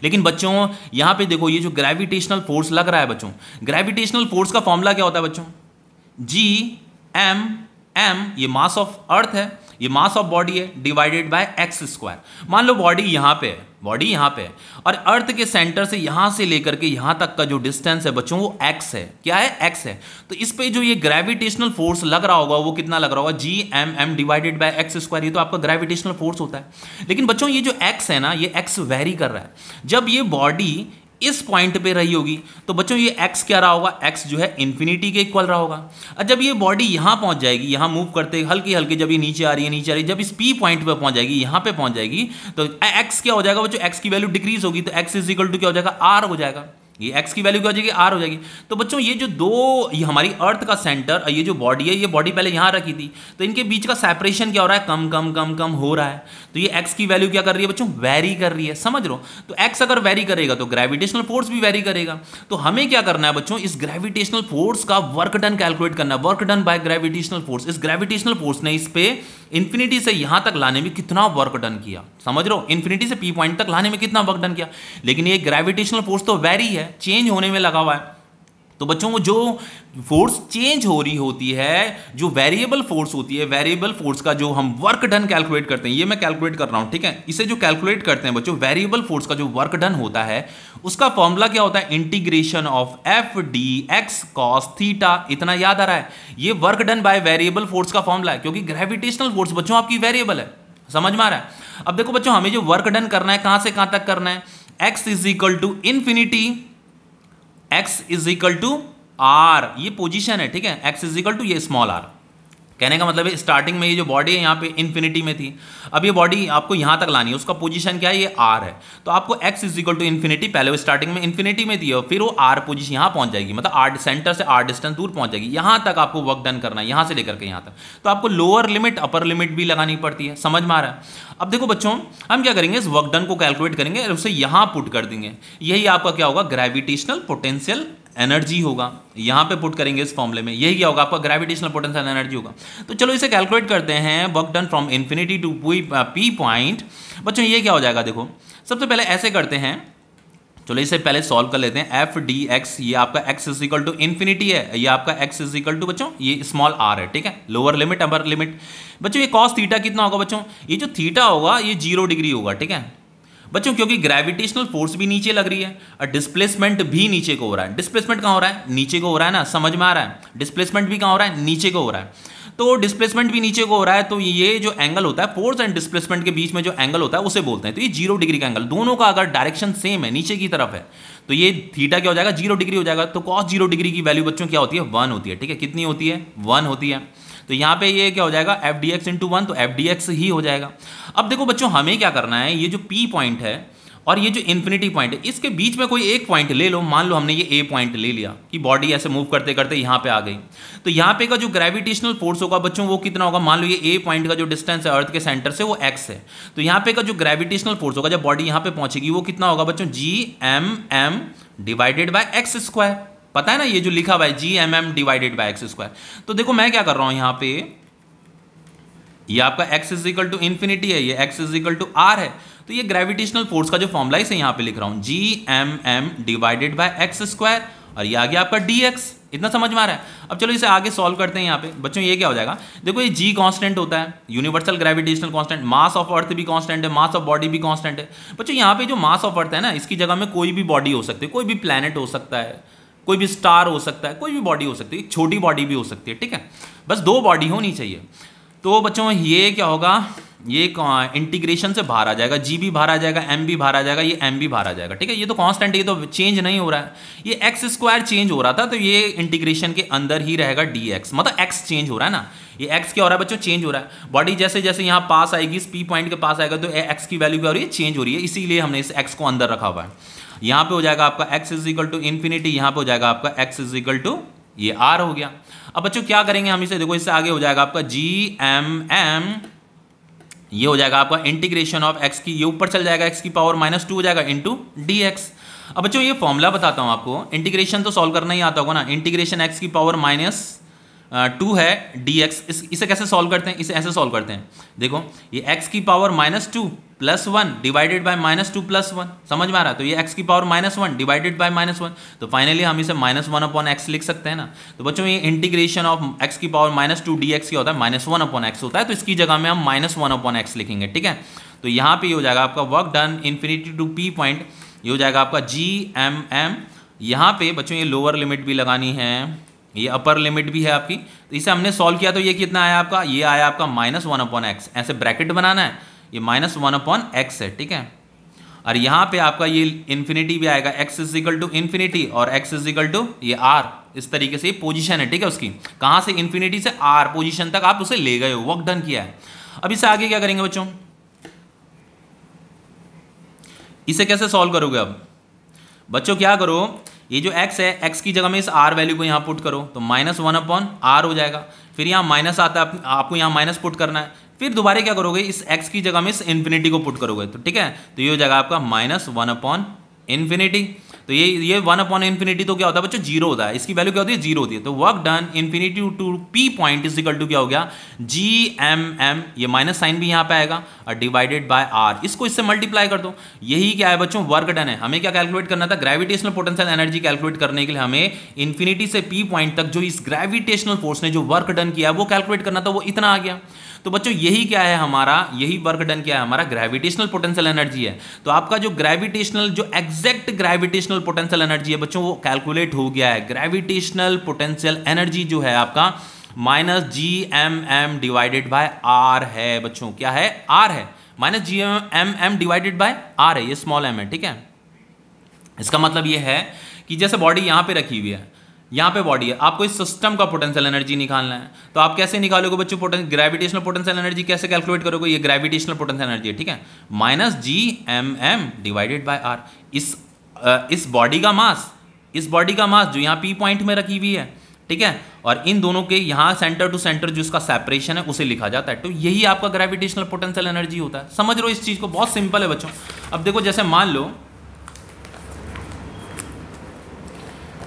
लेकिन बच्चों यहां पे देखो ये जो ग्रेविटेशनल फोर्स लग रहा है बच्चों, ग्रेविटेशनल फोर्स का फॉर्मूला क्या होता है बच्चों, जी एम एम, ये मास ऑफ अर्थ है, ये मास ऑफ बॉडी है, डिवाइडेड बाय एक्स स्क्वायर। मान लो बॉडी यहां पे है, बॉडी यहां पे है, और अर्थ के सेंटर से यहां से लेकर के यहां तक का जो डिस्टेंस है बच्चों वो एक्स है, क्या है, एक्स है। तो इस पे जो ये ग्रेविटेशनल फोर्स लग रहा होगा वो कितना लग रहा होगा, G M M divided by x square, ये तो आपका ग्रेविटेशनल फोर्स होता है। लेकिन बच्चों ये जो एक्स है ना, ये एक्स वेरी कर रहा है, जब ये बॉडी इस पॉइंट पे रही होगी तो बच्चों ये x क्या रहा होगा, x जो है इन्फिनिटी के इक्वल रहा होगा। और जब ये बॉडी यहां पहुंच जाएगी, यहां मूव करते हल्की हल्की, जब ये नीचे आ रही है, जब इस p पॉइंट पे पहुंच जाएगी, यहां पे पहुंच जाएगी, तो x क्या हो जाएगा बच्चों, x की वैल्यू डिक्रीज होगी, तो x इज इक्वल टू क्या हो जाएगा, r हो जाएगा, ये x की वैल्यू क्या हो जाएगी, r हो जाएगी। तो बच्चों ये जो दो, ये हमारी अर्थ का सेंटर और ये जो बॉडी है, ये बॉडी पहले यहां रखी थी, तो इनके बीच का सेपरेशन क्या हो रहा है, कम कम कम कम हो रहा है। तो ये x की वैल्यू क्या कर रही है बच्चों, वेरी कर रही है, समझ लो। तो x अगर वेरी करेगा तो ग्रेविटेशनल फोर्स भी वेरी करेगा। तो हमें क्या करना है बच्चों, इस ग्रेविटेशनल फोर्स का वर्क डन कैलकुलेट करना है, work done by gravitational force. इस ग्रेविटेशनल फोर्स ने इस पे इंफिनिटी से यहां तक लाने में कितना वर्क डन किया, समझ लो, इंफिनिटी से पी पॉइंट तक लाने में कितना वर्क डन किया। लेकिन ये ग्रेविटेशनल फोर्स तो वेरी है, चेंज होने में लगा हुआ है। तो बच्चों वो जो फोर्स चेंज हो रही होती है, जो वेरिएबल फोर्स होती है, वेरिएबल फोर्स का जो हम वर्क डन कैलकुलेट करते हैं, ये मैं कैलकुलेट कर रहा हूं, ठीक है। इसे जो कैलकुलेट करते हैं बच्चों, वेरिएबल फोर्स का जो वर्क डन होता है उसका फॉर्मूला क्या होता है, integration of F D x cos theta. इतना याद आ रहा है, ये work done by variable force का फॉर्मूला है, क्योंकि ग्रेविटेशनल फोर्स बच्चों आपकी वेरिएबल है, समझ में आ रहा है। अब देखो बच्चों हमें जो वर्क डन करना है कहां से कहां तक करना है, x is equal to infinity, x is equal to r, ये पोजीशन है, ठीक है, एक्स इज इक्वल टू ये स्मॉल आर। कहने का मतलब है स्टार्टिंग में ये जो बॉडी है यहाँ पे इन्फिनिटी में थी, अब ये बॉडी आपको यहाँ तक लानी है, उसका पोजीशन क्या है, ये आर है। तो आपको x is equal to infinity, पहले वो स्टार्टिंग में इन्फिनिटी में थी और फिर वो आर पोजीशन यहाँ पहुँच जाएगी, मतलब आर सेंटर से आर डिस्टेंस दूर पहुँच जाएगी, यहाँ तक आपको वर्क डन करना है, यहाँ से लेकर के यहाँ तक। तो आपको लोअर लिमिट अपर लिमिट भी लगानी पड़ती है, समझ में आ रहा है। अब देखो बच्चों हम क्या करेंगे, इस वर्क डन को कैलकुलेट करेंगे और उसे यहाँ पुट कर देंगे, यही आपका क्या होगा, ग्रेविटेशनल पोटेंशियल एनर्जी होगा, यहां पे पुट करेंगे इस फॉर्मूले में, यही क्या होगा, आपका ग्रेविटेशनल पोटेंशियल एनर्जी होगा। तो चलो इसे कैलकुलेट करते हैं, work done from infinity to P point. बच्चों ये क्या हो जाएगा, देखो सबसे पहले ऐसे करते हैं, चलो इसे पहले सॉल्व कर लेते हैं। एफ डी एक्स, ये आपका x is equal to infinity है, ये आपका एक्स इज इक्वल टू बच्चों ये स्मॉल आर है, ठीक है, लोअर लिमिट अपर लिमिट। बच्चों ये कॉस थीटा कितना होगा बच्चों, ये जो थीटा होगा ये 0 डिग्री होगा, ठीक है बच्चों, क्योंकि ग्रेविटेशनल फोर्स भी नीचे लग रही है और डिस्प्लेसमेंट भी नीचे को हो रहा है। डिस्प्लेसमेंट कहाँ हो रहा है, नीचे को हो रहा है ना, समझ में आ रहा है। डिस्प्लेसमेंट भी कहाँ हो रहा है, नीचे को हो रहा है। तो डिस्प्लेसमेंट भी नीचे को हो रहा है, तो ये जो एंगल होता है फोर्स एंड डिस्प्लेसमेंट के बीच में जो एंगल होता है उसे बोलते हैं। तो ये 0 डिग्री का एंगल, दोनों का अगर डायरेक्शन सेम है, नीचे की तरफ है, तो ये थीटा क्या हो जाएगा, 0 डिग्री हो जाएगा। तो कॉस 0 डिग्री की वैल्यू बच्चों क्या होती है, 1 होती है, ठीक है, कितनी होती है, 1 होती है। तो यहाँ पे ये क्या हो जाएगा, एफ डी एक्स इंटू 1, तो एफ डी एक्स ही हो जाएगा। अब देखो बच्चों हमें क्या करना है, ये जो पी पॉइंट है और ये जो इन्फिनिटी पॉइंट है इसके बीच में कोई एक पॉइंट ले लो, मान लो हमने ये ए पॉइंट ले लिया कि बॉडी ऐसे मूव करते करते यहाँ पे आ गई, तो यहाँ पे का जो ग्रेविटेशनल फोर्स होगा बच्चों वो कितना होगा, मान लो ये ए पॉइंट का जो डिस्टेंस है अर्थ के सेंटर से वो एक्स है, तो यहाँ पे का जो ग्रेविटेशनल फोर्स होगा जब बॉडी यहाँ पे पहुंचेगी वो कितना होगा बच्चों, GMM divided by x square. पता है ना ये जो लिखा हुआ है GMM divided by x square. तो देखो मैं क्या कर रहा हूं यहाँ पे, ये आपका x is equal to infinity है, ये x is equal to r है, तो ये ग्रेविटेशनल फोर्स का जो फॉर्मूला है यहाँ पे लिख रहा हूं GMM divided by x square, और ये आ गया आपका dx। इतना समझ में आ रहा है। अब चलो इसे आगे सॉल्व करते हैं यहाँ पे बच्चों। ये क्या हो जाएगा, देखो ये g कांस्टेंट होता है, universal gravitational constant, mass of अर्थ भी कांस्टेंट है, मास ऑफ बॉडी भी कांस्टेंट है। बच्चों यहाँ पे जो मास ऑफ अर्थ है ना, इसकी जगह में कोई भी बॉडी हो सकती है, कोई भी प्लैनेट हो सकता है, कोई भी स्टार हो सकता है, कोई भी बॉडी हो सकती है, छोटी बॉडी भी हो सकती है, ठीक है, बस 2 बॉडी होनी चाहिए। तो बच्चों ये क्या होगा, ये इंटीग्रेशन से बाहर आ जाएगा, g भी बाहर आ जाएगा, m भी बाहर आ जाएगा, ये m भी बाहर आ जाएगा, ठीक है। ये तो कांस्टेंट है, ये तो चेंज नहीं हो रहा है, ये एक्स स्क्वायर चेंज हो रहा था, तो ये इंटीग्रेशन के अंदर ही रहेगा dx, मतलब x चेंज हो रहा है ना, ये x क्या हो रहा है बच्चों, चेंज हो रहा है। बॉडी जैसे जैसे यहाँ पास आएगी, इस p पॉइंट के पास आएगा, तो x की वैल्यू क्या हो रही है, चेंज हो रही है, इसीलिए हमने इस x को अंदर रखा हुआ है। यहाँ पे हो जाएगा आपका x is equal to infinity, यहाँ पे हो जाएगा आपका x इज इक्वल टू ये r हो गया। अब बच्चों क्या करेंगे हम इसे, देखो इससे आगे हो जाएगा आपका GMM, ये हो जाएगा आपका इंटीग्रेशन ऑफ x की, ये ऊपर चल जाएगा x की पावर -2 हो जाएगा इंटू dx। अब बच्चों ये फॉर्मूला बताता हूँ आपको, इंटीग्रेशन तो सॉल्व करना ही आता होगा ना, इंटीग्रेशन x की पावर -2 है dx। इसे कैसे सॉल्व करते हैं, इसे ऐसे सॉल्व करते हैं, देखो ये x की पावर -2 + 1 डिवाइडेड बाय -2 + 1, समझ में आ रहा है। तो ये x की पावर -1 डिवाइडेड बाय -1, तो फाइनली हम इसे -1/x लिख सकते हैं ना। तो बच्चों ये इंटीग्रेशन ऑफ x की पावर -2 dx क्या होता है, -1/x होता है, तो इसकी जगह में हम -1/x लिखेंगे, ठीक है। तो यहाँ पे हो जाएगा आपका work done infinity to p point, ये हो जाएगा आपका GMM। यहाँ पे बच्चों ये लोअर लिमिट भी लगानी है, ये अपर लिमिट भी है आपकी, तो इसे हमने सॉल्व किया तो ये कितना आया आपका, ये आया आपका -1/x, ऐसे ब्रैकेट बनाना है, ये -1/x है, ठीक है। और यहाँ पे आपका ये इन्फिनिटी भी आएगा, x is equal to infinity और x इज इक्वल टू ये r, इस तरीके से ये पोजीशन है, ठीक है, उसकी कहाँ से, इन्फिनिटी से r पोजीशन तक आप उसे ले गए हो, वर्क डन किया है। अब इससे आगे क्या करेंगे बच्चों, इसे कैसे सॉल्व करोगे। अब बच्चों क्या करो, ये जो x है, x की जगह में इस r वैल्यू को यहाँ पुट करो, तो -1/r हो जाएगा, फिर यहाँ माइनस आता है, आपको यहाँ माइनस पुट करना है, फिर दोबारा क्या करोगे, इस x की जगह में इस इन्फिनिटी को पुट करोगे, तो ठीक है, तो ये हो जाएगा आपका -1/∞। तो ये 1/∞ तो क्या होता है बच्चों, 0 होता है, इसकी वैल्यू क्या होती है, 0 होती है। तो work done infinity to p point is equal to क्या हो गया, GMM, ये माइनस साइन भी यहाँ पे आएगा, और डिवाइडेड बाय r, इसको इससे मल्टीप्लाई कर दो। यही क्या है बच्चों, वर्क डन है। हमें क्या कैलकुलेट करना था, ग्रेविटेशनल पोटेंशियल एनर्जी कैलकुलेट करने के लिए हमें इन्फिनिटी से p पॉइंट तक जो इस ग्रेविटेशनल फोर्स ने जो वर्क डन किया वो कैलकुलेट करना था, वो इतना आ गया। तो बच्चों यही क्या है हमारा, यही वर्क डन क्या है हमारा, ग्रेविटेशनल पोटेंशियल एनर्जी है। तो आपका जो ग्रेविटेशनल, जो एग्जैक्ट ग्रेविटेशनल पोटेंशियल एनर्जी है बच्चों, वो कैलकुलेट हो गया है। ग्रेविटेशनल पोटेंशियल एनर्जी जो है आपका -GMM डिवाइडेड बाय r है बच्चों, क्या है, r है, -GMM डिवाइडेड बाय r है, ये स्मॉल m है, ठीक है। इसका मतलब ये है कि जैसे बॉडी यहाँ पे रखी हुई है, यहाँ पे बॉडी है, आपको इस सिस्टम का पोटेंशियल एनर्जी निकालना है, तो आप कैसे निकालोगे बच्चों, ग्रेविटेशनल पोटेंशियल एनर्जी कैसे कैलकुलेट करोगे, ये ग्रेविटेशनल पोटेंशियल एनर्जी है, ठीक है, -GMM डिवाइडेड बाय r। इस बॉडी का मास, इस बॉडी का मास जो यहाँ p पॉइंट में रखी हुई है, ठीक है, और इन दोनों के यहाँ सेंटर टू सेंटर जो इसका सेपरेशन है उसे लिखा जाता है। तो यही आपका ग्रेविटेशनल पोटेंशियल एनर्जी होता है। समझ लो इस चीज को, बहुत सिंपल है बच्चों। अब देखो जैसे मान लो,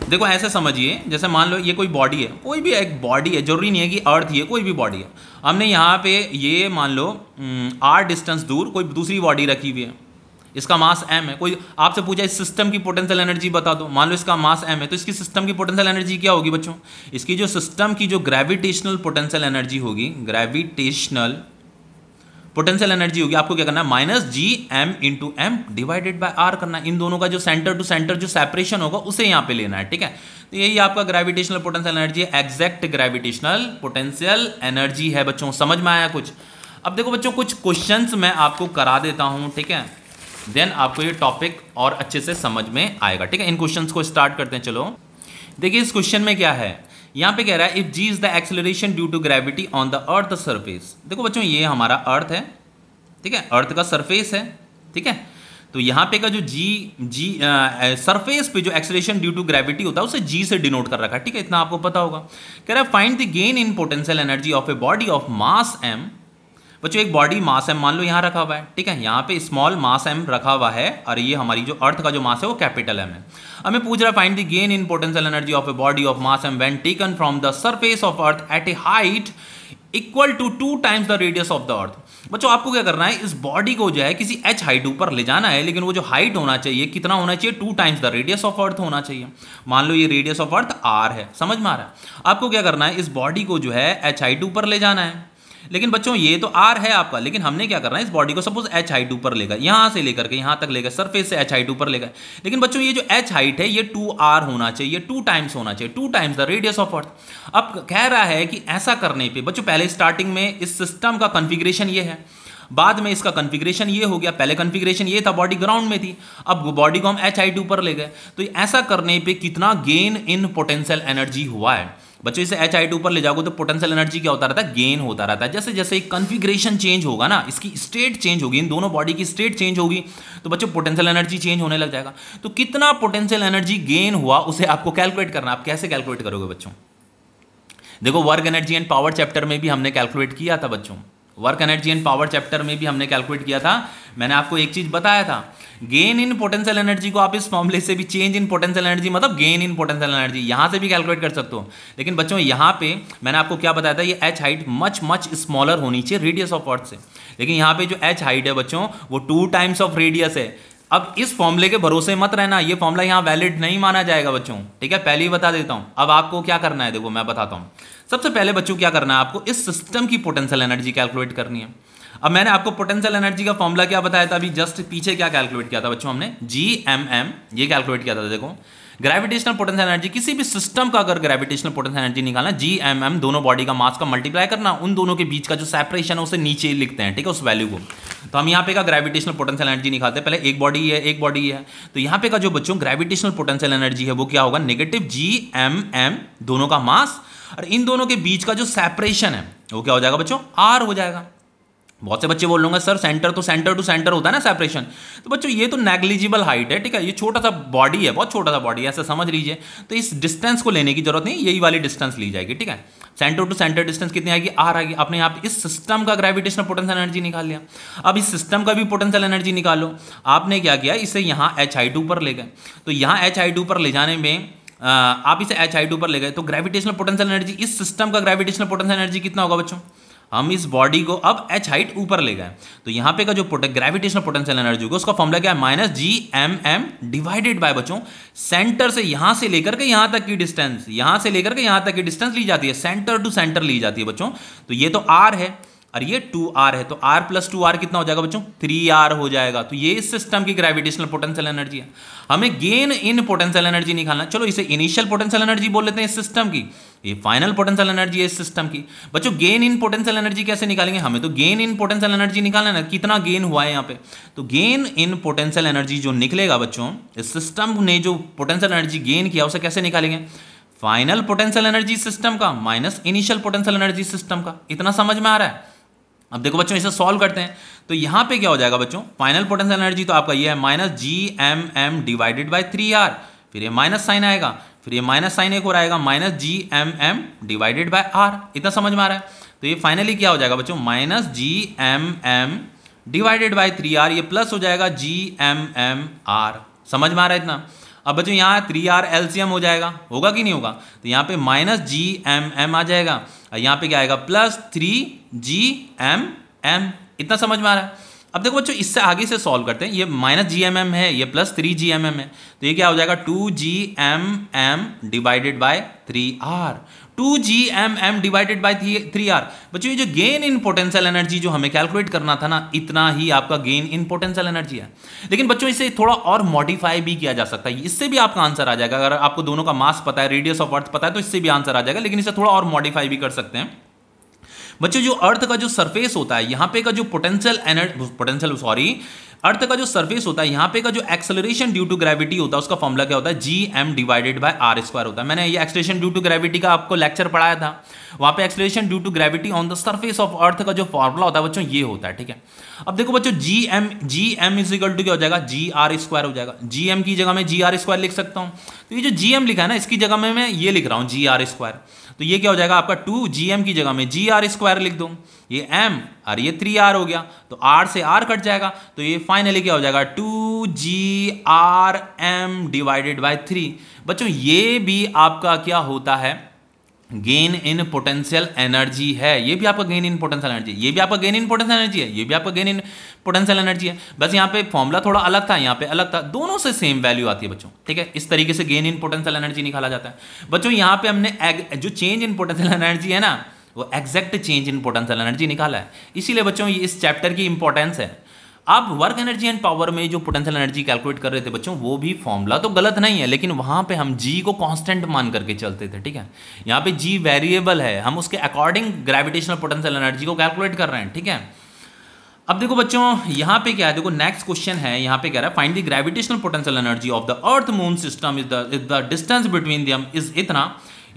देखो ऐसे समझिए, जैसे मान लो ये कोई बॉडी है, कोई भी एक बॉडी है, जरूरी नहीं है कि अर्थ ही है, कोई भी बॉडी है। हमने यहाँ पे ये मान लो r डिस्टेंस दूर कोई दूसरी बॉडी रखी हुई है, इसका मास m है। कोई आपसे पूछा इस सिस्टम की पोटेंशियल एनर्जी बता दो, मान लो इसका मास m है, तो इसकी सिस्टम की पोटेंशियल एनर्जी क्या होगी बच्चों, इसकी जो सिस्टम की जो ग्रेविटेशनल पोटेंशियल एनर्जी होगी, ग्रेविटेशनल पोटेंशियल एनर्जी होगी, आपको क्या करना है, -GM × m divided by r करना है। इन दोनों का जो सेंटर टू सेंटर जो सेपरेशन होगा उसे यहाँ पे लेना है, ठीक है। तो यही आपका ग्रेविटेशनल पोटेंशियल एनर्जी है, एग्जैक्ट ग्रेविटेशनल पोटेंशियल एनर्जी है बच्चों। समझ में आया कुछ। अब देखो बच्चों कुछ क्वेश्चंस मैं आपको करा देता हूँ, ठीक है, देन आपको ये टॉपिक और अच्छे से समझ में आएगा, ठीक है। इन क्वेश्चंस को स्टार्ट करते हैं। चलो देखिए इस क्वेश्चन में क्या है, यहाँ पे कह रहा है if g is the acceleration due to gravity on the earth surface. देखो बच्चों ये हमारा अर्थ है, ठीक है, अर्थ का सरफेस है, ठीक है। तो यहाँ पे का जो जी सरफेस पे जो एक्सेलरेशन ड्यू टू ग्रेविटी होता है उसे जी से डिनोट कर रखा है, ठीक है, इतना आपको पता होगा। कह रहा है find the gain in potential energy of a body of mass m। बच्चों एक बॉडी मास m मान लो यहाँ रखा हुआ है, ठीक है, यहाँ पे स्मॉल मास m रखा हुआ है और ये हमारी जो अर्थ का जो मास है वो कैपिटल M है। हमें पूछ रहा है find the gain in potential energy of a body of mass m when taken from the surface of earth at a height equal to 2 times the radius of the earth. बच्चों आपको क्या करना है, इस बॉडी को जो है किसी h हाइट ऊपर ले जाना है, लेकिन वो जो हाइट होना चाहिए कितना होना चाहिए, 2 times the radius of earth होना चाहिए। मान लो ये रेडियस ऑफ अर्थ r है, समझ में आ रहा है। आपको क्या करना है, इस बॉडी को जो है h हाइट ऊपर ले जाना है, लेकिन बच्चों ये तो r है आपका, लेकिन हमने क्या करना है, इस बॉडी को सपोज h हाइट ऊपर लेगा, यहां से लेकर के यहां तक लेगा, सरफेस से h हाइट ऊपर लेगा, लेकिन बच्चों ये जो h हाइट है ये 2r होना चाहिए, 2 टाइम्स होना चाहिए, 2 times the radius of earth. अब कह रहा है कि ऐसा करने पे बच्चों पहले स्टार्टिंग में इस सिस्टम का कॉन्फ़िगरेशन ये है, बाद में इसका कॉन्फ़िगरेशन ये हो गया, पहले कॉन्फ़िगरेशन ये था, बॉडी ग्राउंड में थी, अब बॉडी को हम h हाइट ऊपर ले गए। तो ऐसा करने पे कितना गेन इन पोटेंशियल एनर्जी हुआ है। बच्चों इसे h हाइट ऊपर ले जाओगे तो पोटेंशियल एनर्जी क्या होता रहता है, गेन होता रहता है। जैसे जैसे कॉन्फ़िगरेशन चेंज होगा ना, इसकी स्टेट चेंज होगी, इन दोनों बॉडी की स्टेट चेंज होगी, तो बच्चों पोटेंशियल एनर्जी चेंज होने लग जाएगा। तो कितना पोटेंशियल एनर्जी गेन हुआ उसे आपको कैलकुलेट करना। आप कैसे कैलकुलेट करोगे बच्चों, देखो work energy and power chapter में भी हमने कैलकुलेट किया था बच्चों, work energy and power chapter में भी हमने कैलकुलेट किया था। मैंने आपको एक चीज बताया था, गेन इन पोटेंशियल एनर्जी को आप इस फॉर्मूले से भी, चेंज इन पोटेंशियल एनर्जी मतलब गेन इन पोटेंशियल एनर्जी, यहां से भी कैलकुलेट कर सकते हो। लेकिन बच्चों यहाँ पे मैंने आपको क्या बताया था, ये h हाइट मच स्मॉलर होनी चाहिए रेडियस ऑफ अर्थ से, लेकिन यहाँ पे जो h हाइट है बच्चों वो 2 टाइम्स ऑफ रेडियस है। अब इस फॉर्मूले के भरोसे मत रहना, ये फॉर्मूला यहाँ वैलिड नहीं माना जाएगा बच्चों, ठीक है, पहले ही बता देता हूँ। अब आपको क्या करना है, देखो मैं बताता हूँ। सबसे पहले बच्चों क्या करना है, आपको इस सिस्टम की पोटेंशियल एनर्जी कैलकुलेट करनी है। अब मैंने आपको पोटेंशियल एनर्जी का फॉर्मूला क्या बताया था, अभी जस्ट पीछे क्या कैलकुलेट किया था बच्चों, हमने GMM ये कैलकुलेट किया था। देखो ग्रेविटेशनल पोटेंशियल एनर्जी, किसी भी सिस्टम का अगर ग्रेविटेशनल पोटेंशियल एनर्जी निकालना, GMM दोनों बॉडी का मास का मल्टीप्लाई करना, उन दोनों के बीच का जो सेपरेशन है उसे नीचे लिखते हैं, ठीक है, उस वैल्यू को। तो हम यहाँ पे का ग्रेविटेशनल पोटेंशियल एनर्जी निकालते हैं, पहले एक बॉडी है एक बॉडी है, तो यहाँ पे का जो बच्चों ग्रेविटेशनल पोटेंशियल एनर्जी है वो क्या होगा, नेगेटिव GMM दोनों का मास, और इन दोनों के बीच का जो सेपरेशन है वो क्या हो जाएगा बच्चों, r हो जाएगा। बहुत से बच्चे बोल लूंगा सर सेंटर टू सेंटर होता है ना सेपरेशन, तो बच्चों ये तो नेग्लिजिबल हाइट है, ठीक है, ये छोटा सा बॉडी है, बहुत छोटा सा बॉडी है, ऐसा समझ लीजिए। तो इस डिस्टेंस को लेने की जरूरत नहीं, यही वाली डिस्टेंस ली जाएगी, ठीक है। सेंटर टू सेंटर डिस्टेंस कितनी आएगी, r आएगी। आपने यहाँ पे इस सिस्टम का ग्रेविटेशनल पोटेंशियल एनर्जी निकाल लिया। अब इस सिस्टम का भी पोटेंशियल एनर्जी निकालो। आपने क्या किया, इसे यहाँ h हाइट ऊपर ले गए, तो यहाँ h हाइट ऊपर ले जाने में आप इसे h हाइट ऊपर ले गए, तो ग्रेविटेशनल पोटेंशियल एनर्जी, इस सिस्टम का ग्रेविटेशनल पोटेंशियल एनर्जी कितना होगा बच्चों, हम इस बॉडी को अब h हाइट ऊपर ले गए, तो यहाँ पे का जो ग्रेविटेशनल पोटेंशियल एनर्जी होगा उसका फॉर्मूला क्या है, -GMM डिवाइडेड बाय बच्चों सेंटर से यहाँ से लेकर के यहाँ तक की डिस्टेंस, यहाँ से लेकर के यहाँ तक की डिस्टेंस ली जाती है, सेंटर टू सेंटर ली जाती है बच्चों। तो ये तो r है और ये 2r है, तो r प्लस 2r कितना हो जाएगा बच्चों, 3r हो जाएगा। तो ये इस सिस्टम की ग्रेविटेशनल पोटेंशियल एनर्जी है। हमें गेन इन पोटेंशियल एनर्जी निकालना, चलो इसे इनिशियल पोटेंशियल एनर्जी बोल लेते हैं इस सिस्टम की, ये फाइनल पोटेंशियल एनर्जी है इस सिस्टम की। बच्चों गेन इन पोटेंशियल एनर्जी कैसे निकालेंगे, हमें तो गेन इन पोटेंशियल एनर्जी निकालना है, कितना गेन हुआ है यहाँ पे। तो गेन इन पोटेंशियल एनर्जी जो निकलेगा बच्चों, इस सिस्टम ने जो पोटेंशियल एनर्जी गेन किया उसे कैसे निकालेंगे, फाइनल पोटेंशियल एनर्जी सिस्टम का minus initial potential energy system का। इतना समझ में आ रहा है। अब देखो बच्चों इसे सॉल्व करते हैं, तो यहाँ पे क्या हो जाएगा बच्चों, फाइनल पोटेंशियल एनर्जी तो आपका ये है -GMM डिवाइडेड बाय 3r, फिर ये माइनस साइन आएगा, फिर ये माइनस साइन एक और आएगा -GMM डिवाइडेड बाय r। इतना समझ में आ रहा है। तो ये फाइनली क्या हो जाएगा बच्चों, -GMM डिवाइडेड बाय 3r, ये प्लस हो जाएगा GMMr। समझ में आ रहा है इतना। अब बच्चों यहाँ 3r LCM हो जाएगा, होगा कि नहीं होगा, तो यहाँ पे -GMM आ जाएगा और यहाँ पे क्या आएगा +3GMM। इतना समझ में आ रहा है। अब देखो बच्चों इससे आगे से सॉल्व करते हैं, ये -GMM है, ये +3GMM है, तो ये क्या हो जाएगा 2GMM divided by 3r, 2GMM divided by 3r। बच्चों ये जो गेन इन पोटेंशियल एनर्जी जो हमें कैलकुलेट करना था ना, इतना ही आपका गेन इन पोटेंशियल एनर्जी है। लेकिन बच्चों इसे थोड़ा और मॉडिफाई भी किया जा सकता है, इससे भी आपका आंसर आ जाएगा। अगर आपको दोनों का मास पता है, रेडियस ऑफ अर्थ पता है, तो इससे भी आंसर आ जाएगा, लेकिन इसे थोड़ा और मॉडिफाई भी कर सकते हैं। बच्चों जो अर्थ का जो सरफेस होता है यहाँ पे का जो अर्थ का जो सरफेस होता है यहाँ पे का जो एक्सेलरेशन ड्यू टू ग्रेविटी होता है उसका फॉर्मूला क्या होता है, gm divided by r square होता है। मैंने ये एक्सेलरेशन ड्यू टू ग्रेविटी का आपको लेक्चर पढ़ाया था, वहां पे acceleration due to gravity on the surface of earth का जो फॉर्मूला होता है बच्चों ये होता है, ठीक है। अब देखो बच्चों gm इज इक्वल टू क्या हो जाएगा, gr स्क्वायर हो जाएगा। gm की जगह मैं gr स्क्वायर लिख सकता हूँ, तो ये जो gm लिखा है ना इसकी जगह में मैं ये लिख रहा हूँ gr स्क्वायर, तो ये क्या हो जाएगा आपका 2gm की जगह में gr स्क्वायर लिख दूं, ये m और ये 3r हो गया, तो r से r कट जाएगा, तो ये फाइनली क्या हो जाएगा 2grm डिवाइडेड बाय 3। बच्चों ये भी आपका क्या होता है, गेन इन पोटेंशियल एनर्जी है, ये भी आपका गेन इन पोटेंशियल एनर्जी, ये भी आपका गेन इन पोटेंशियल एनर्जी है, ये भी आपका गेन इन पोटेंशियल एनर्जी है। बस यहाँ पे फॉर्मूला थोड़ा अलग था, यहाँ पे अलग था, दोनों से सेम वैल्यू आती है बच्चों, ठीक है। इस तरीके से गेन इन पोटेंशियल एनर्जी निकाला जाता है। बच्चों यहाँ पे हमने जो चेंज इन पोटेंशियल एनर्जी है ना वो exact change in potential energy निकाला है, इसीलिए बच्चों ये इस चैप्टर की इंपॉर्टेंस है। आप वर्क एनर्जी एंड पावर में जो पोटेंशियल एनर्जी कैलकुलेट कर रहे थे बच्चों, वो भी फॉर्मूला तो गलत नहीं है, लेकिन वहां पे हम जी को कांस्टेंट मान करके चलते थे, ठीक है। यहाँ पे जी वेरिएबल है, हम उसके अकॉर्डिंग ग्रेविटेशनल पोटेंशियल एनर्जी को कैलकुलेट कर रहे हैं, ठीक है। अब देखो बच्चों यहाँ पे क्या है, देखो नेक्स्ट क्वेश्चन है, यहाँ पे कह रहा है find the gravitational potential energy of the earth moon system is the distance between them is इतना।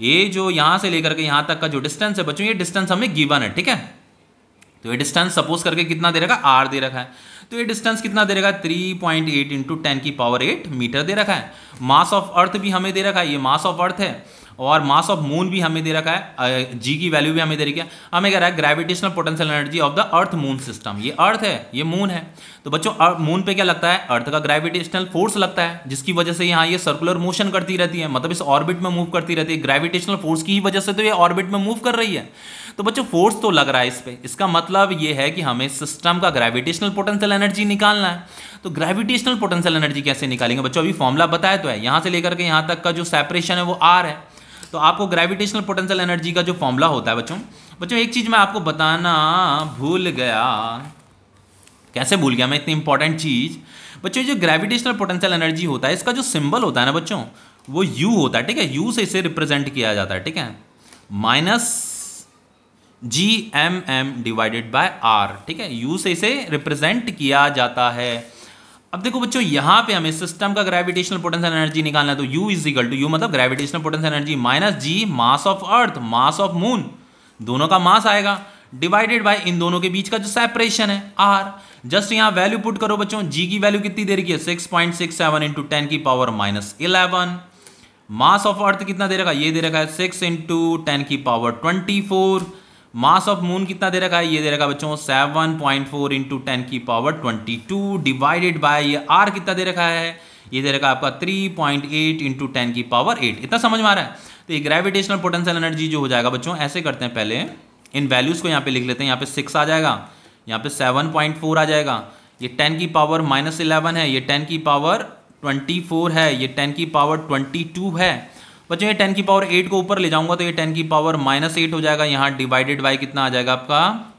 ये जो यहाँ से लेकर के यहाँ तक का जो डिस्टेंस है बच्चों, ये डिस्टेंस हमें गिवन है, ठीक है। तो ये डिस्टेंस सपोज करके कितना दे रखा है, r दे रखा है, तो ये डिस्टेंस कितना दे रखा है 3.8 इंटू 10⁸ मीटर दे रखा है। मास ऑफ अर्थ भी हमें दे रखा है, ये मास ऑफ अर्थ है, और मास ऑफ मून भी हमें दे रखा है, जी की वैल्यू भी हमें दे रखी है। हमें कह रहा है gravitational potential energy of the earth moon system, ये अर्थ है ये मून है, तो बच्चों मून पे क्या लगता है, अर्थ का ग्रेविटेशनल फोर्स लगता है, जिसकी वजह से यहाँ ये सर्कुलर मोशन करती रहती है, मतलब इस ऑर्बिट में मूव करती रहती है, ग्रेविटेशनल फोर्स की ही वजह से तो ये ऑर्बिट में मूव कर रही है। तो बच्चों फोर्स तो लग रहा है इस पे, इसका मतलब ये है कि हमें सिस्टम का ग्रेविटेशनल पोटेंशियल एनर्जी निकालना है। तो ग्रेविटेशनल पोटेंशियल एनर्जी कैसे निकालेंगे बच्चों, अभी फॉर्मूला बताया तो है, यहाँ से लेकर के यहाँ तक का जो सेपरेशन है वो r है, तो आपको ग्रेविटेशनल पोटेंशियल एनर्जी का जो फॉर्मूला होता है बच्चों एक चीज मैं आपको बताना भूल गया, कैसे भूल गया मैं इतनी इंपॉर्टेंट चीज। बच्चों जो ग्रेविटेशनल पोटेंशियल एनर्जी होता है इसका जो सिंबल होता है ना बच्चों वो u होता है, ठीक है। u से इसे रिप्रेजेंट किया जाता है, ठीक है, -gmm डिवाइडेड बाय r, ठीक है, u से इसे रिप्रेजेंट किया जाता है। अब देखो बच्चों यहाँ पे हमें सिस्टम का ग्रेविटेशनल पोटेंशियल एनर्जी निकालना है, तो u is equal to, u मतलब gravitational potential energy minus g mass of earth mass of moon, दोनों का मास आएगा, डिवाइडेड बाय इन दोनों के बीच का जो सेपरेशन है r। जस्ट यहाँ वैल्यू पुट करो बच्चों, g की वैल्यू कितनी दे रखी है 6.67 इंटू 10⁻11। मास ऑफ अर्थ कितना दे रखा है, ये दे रखा है 6 इंटू 10⁻24। मास ऑफ मून कितना दे रखा है, ये दे रखा है बच्चों 7.4 इंटू 10⁻22 डिवाइडेड बाय ये r कितना दे रखा है, ये दे रखा है आपका 3.8 इंटू 10⁸। इतना समझ में आ रहा है। तो ये ग्रेविटेशनल पोटेंशियल एनर्जी जो हो जाएगा बच्चों, ऐसे करते हैं, पहले इन वैल्यूज को यहाँ पे लिख लेते हैं, यहाँ पे 6 आ जाएगा, यहाँ पे 7.4 आ जाएगा, ये 10⁻11 है, ये 10⁻24 है, ये 10⁻22 है। बच्चों ये 10⁸ को ऊपर ले जाऊंगा तो ये 10⁻−8 हो जाएगा, यहाँ डिवाइडेड बाय कितना आ जाएगा आपका,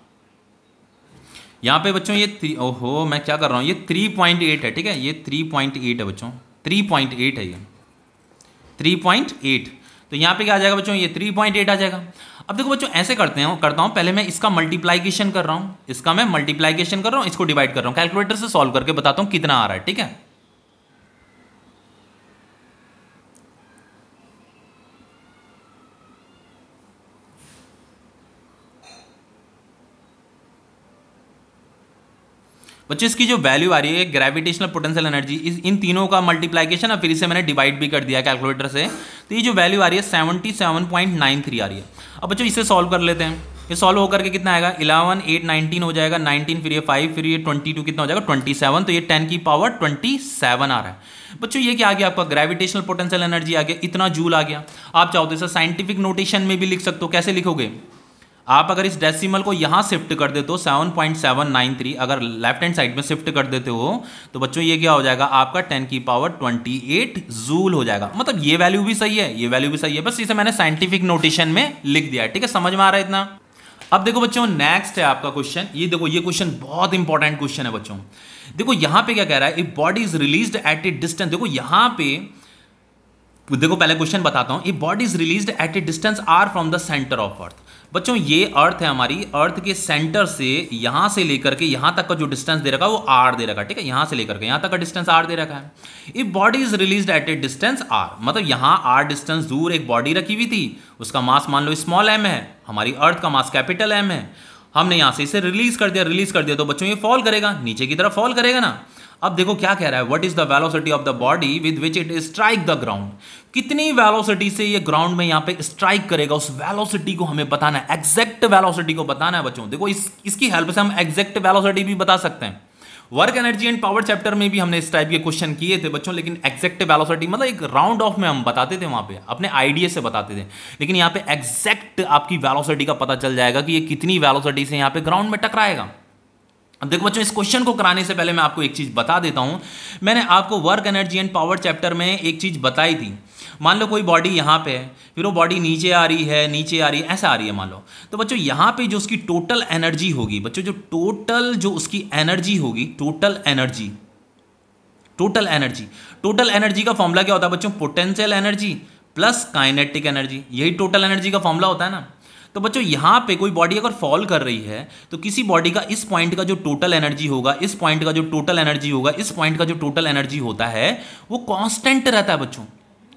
यहाँ पे बच्चों ये ओहो मैं क्या कर रहा हूँ, ये 3.8 है, ठीक है, ये 3.8 है बच्चों, 3.8 है, ये 3.8, तो यहाँ पे क्या आ जाएगा बच्चों, ये 3.8 आ जाएगा। अब देखो बच्चों ऐसे करता हूँ पहले मैं इसका मल्टीप्लाइकेशन कर रहा हूँ, इसका मैं मल्टीप्लाइकेशन कर रहा हूँ, इसको डिवाइड कर रहा हूँ, कैलकुलेटर से सॉल्व करके बताता हूँ कितना आ रहा है, ठीक है। बच्चों इसकी जो वैल्यू आ रही है ग्रेविटेशनल पोटेंशियल एनर्जी, इन तीनों का मल्टीप्लाइकेशन और फिर इसे मैंने डिवाइड भी कर दिया कैलकुलेटर से, तो ये जो वैल्यू आ रही है 77.93 आ रही है। अब बच्चों इसे सॉल्व कर लेते हैं, ये सॉल्व होकर के कितना आएगा 11 8 19 हो जाएगा, 19 फिर ये 5 फिर ये 22 कितना हो जाएगा 27, तो ये 10⁻27 आ रहा है। बच्चों ये क्या आ गया आपका ग्रेविटेशनल पोटेंशियल एनर्जी आ गया, इतना जूल आ गया। आप चाहो तो इसे साइंटिफिक नोटेशन में भी लिख सकते हो, कैसे लिखोगे आप, अगर इस डेसिमल को यहाँ शिफ्ट कर देते हो 7.793, अगर लेफ्ट हैंड साइड में शिफ्ट कर देते हो तो बच्चों ये क्या हो जाएगा आपका 10⁻28 जूल हो जाएगा। मतलब ये वैल्यू भी सही है, ये वैल्यू भी सही है, बस इसे मैंने साइंटिफिक नोटेशन में लिख दिया है, ठीक है, समझ में आ रहा है इतना। अब देखो बच्चों नेक्स्ट है आपका क्वेश्चन, ये देखो ये क्वेश्चन बहुत इंपॉर्टेंट क्वेश्चन है बच्चों। देखो यहाँ पे क्या कह रहा है, if body is released at a distance, देखो यहाँ पे देखो पहले क्वेश्चन बताता हूं, if body is released at a distance r from the centre of earth. बच्चों ये अर्थ है हमारी, अर्थ के सेंटर से यहां से लेकर के यहां तक का जो डिस्टेंस दे रखा है वो आर दे रखा है, ठीक है, यहां से लेकर के यहां तक का डिस्टेंस आर दे रखा है। If body is released at a distance R, मतलब यहां आर डिस्टेंस दूर एक बॉडी रखी हुई थी, उसका मास मान लो स्मॉल एम है, हमारी अर्थ का मास कैपिटल एम है, हमने यहां से इसे रिलीज कर दिया तो बच्चों ये फॉल करेगा, नीचे की तरफ फॉल करेगा ना। अब देखो क्या कह रहा है, what is the velocity of the body with which it strike the ground, कितनी वेलोसिटी से ये ग्राउंड में यहां पे स्ट्राइक करेगा, उस वेलोसिटी को हमें बताना है, एग्जैक्ट वेलोसिटी को बताना है बच्चों। देखो इसकी हेल्प से हम एग्जैक्ट वेलोसिटी भी बता सकते हैं। Work energy and power chapter में भी हमने इस टाइप के क्वेश्चन किए थे बच्चों, लेकिन एग्जैक्ट वेलोसिटी मतलब एक राउंड ऑफ में हम बताते थे, वहां पे अपने आइडिया से बताते थे, लेकिन यहाँ पे एग्जैक्ट आपकी वेलोसिटी का पता चल जाएगा कि ये कितनी वेलोसिटी से यहाँ पे ग्राउंड में टकराएगा। अब देखो बच्चों, इस क्वेश्चन को कराने से पहले मैं आपको एक चीज बता देता हूं। मैंने आपको work energy and power chapter में एक चीज बताई थी। मान लो कोई बॉडी यहां पे है, फिर वो बॉडी नीचे आ रही है, नीचे आ रही है, ऐसा आ रही है मान लो, तो बच्चों यहां पे जो उसकी टोटल एनर्जी होगी बच्चों, जो उसकी एनर्जी होगी, टोटल एनर्जी का फॉर्मूला क्या होता है बच्चों, potential energy plus kinetic energy, यही टोटल एनर्जी का फॉर्मूला होता है ना। तो बच्चों यहां पे कोई बॉडी अगर फॉल कर रही है तो किसी बॉडी का इस पॉइंट का जो टोटल एनर्जी होगा, इस पॉइंट का जो टोटल एनर्जी होगा, इस पॉइंट का जो टोटल एनर्जी होता है वो कांस्टेंट रहता है बच्चों,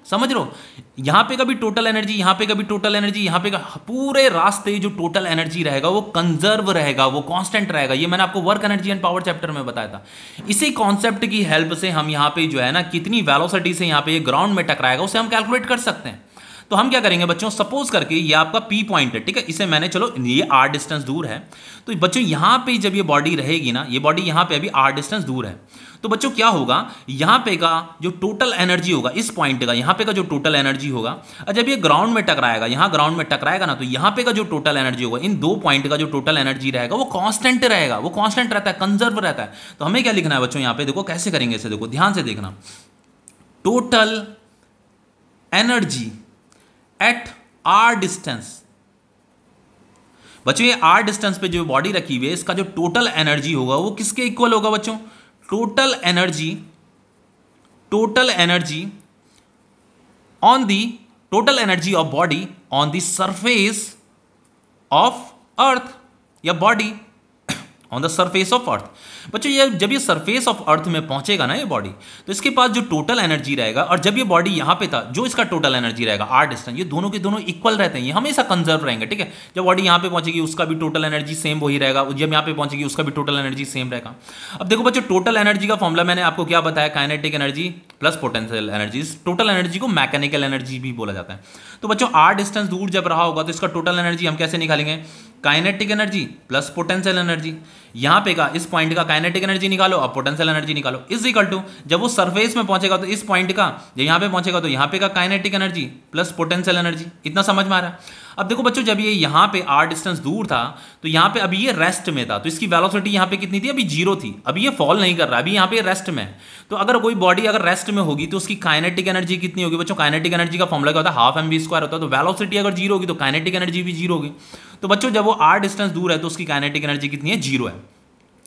समझ लो। यहां पे कभी टोटल एनर्जी, यहां पे कभी टोटल एनर्जी, यहां पे पूरे रास्ते जो टोटल एनर्जी रहेगा वो कंजर्व रहेगा, वो कांस्टेंट रहेगा। ये मैंने आपको work energy and power chapter में बताया था। इसी कॉन्सेप्ट की हेल्प से हम यहां पे जो है ना, कितनी वेलोसिटी से यहां पे ये ग्राउंड में टकराएगा उसे हम कैलकुलेट कर सकते हैं। तो हम क्या करेंगे बच्चों, सपोज करके ये आपका पी पॉइंट है, ठीक है, इसे मैंने, चलो ये आर डिस्टेंस दूर है, तो बच्चों यहां पे जब ये बॉडी रहेगी ना, ये बॉडी यहां पे अभी आर डिस्टेंस दूर है, तो बच्चों क्या होगा, यहां पे का जो टोटल एनर्जी होगा, इस पॉइंट का यहां पे का जो टोटल एनर्जी होगा, और जब ये ग्राउंड में टकराएगा, यहां ग्राउंड में टकराएगा ना, तो यहां पे का जो टोटल एनर्जी होगा, इन दो पॉइंट का जो टोटल एनर्जी रहेगा वो कांस्टेंट रहेगा, वो कांस्टेंट रहता है, कंजर्व रहता है। तो हमें क्या लिखना है बच्चों, यहां पे देखो कैसे करेंगे इसे, देखो ध्यान से देखना, total energy at R distance. बच्चों ये आर डिस्टेंस पे जो बॉडी रखी हुई है, इसका जो टोटल एनर्जी होगा वो किसके इक्वल होगा बच्चों, total energy of body on the surface of earth, या body on the surface of earth. बच्चों ये जब ये सरफेस ऑफ अर्थ में पहुंचेगा ना ये बॉडी, तो इसके पास जो टोटल एनर्जी रहेगा, और जब ये बॉडी यहां पे था, जो इसका टोटल एनर्जी रहेगा आर डिस्टेंस, ये दोनों के दोनों इक्वल रहते हैं, ये हमेशा कंजर्व रहेंगे, ठीक है। जब बॉडी यहां पे पहुंचेगी उसका भी टोटल एनर्जी सेम वही रहेगा, जब यहां पे पहुंचेगी उसका भी टोटल एनर्जी सेम रहेगा। अब देखो बच्चों, टोटल एनर्जी का फॉर्मूला मैंने आपको क्या बताया, kinetic energy plus potential energy. Total energy को मैकेनिकल एनर्जी भी बोला जाता है। तो बच्चों आर डिस्टेंस दूर जब रहा होगा तो इसका टोटल एनर्जी हम कैसे निकालेंगे, kinetic energy plus potential energy. यहां पे का इस पॉइंट का काइनेटिक एनर्जी निकालो, अब पोटेंशियल एनर्जी निकालो, इज इक्वल टू, जब वो सरफेस में पहुंचेगा तो इस पॉइंट का, जब यहां पे पहुंचेगा तो यहां पे का kinetic energy plus potential energy. इतना समझ में आ रहा है। अब देखो बच्चों, जब ये यहां पे आर डिस्टेंस दूर था तो यहां पे अभी ये रेस्ट में था, तो इसकी वेलोसिटी यहां पे कितनी थी, अभी जीरो थी, अभी ये फॉल नहीं कर रहा, अभी यहां पे रेस्ट में। तो अगर कोई बॉडी अगर रेस्ट में होगी तो उसकी काइनेटिक एनर्जी कितनी होगी बच्चों, काइनेटिक एनर्जी का फॉर्मूला क्या होता है, हाफ एम वी स्क्वायर होता है। तो वेलोसिटी अगर जीरो होगी तो काइनेटिक एनर्जी भी जीरो होगी। तो बच्चों जब वो आर डिस्टेंस दूर है तो उसकी काइनेटिक एनर्जी कितनी है, जीरो है,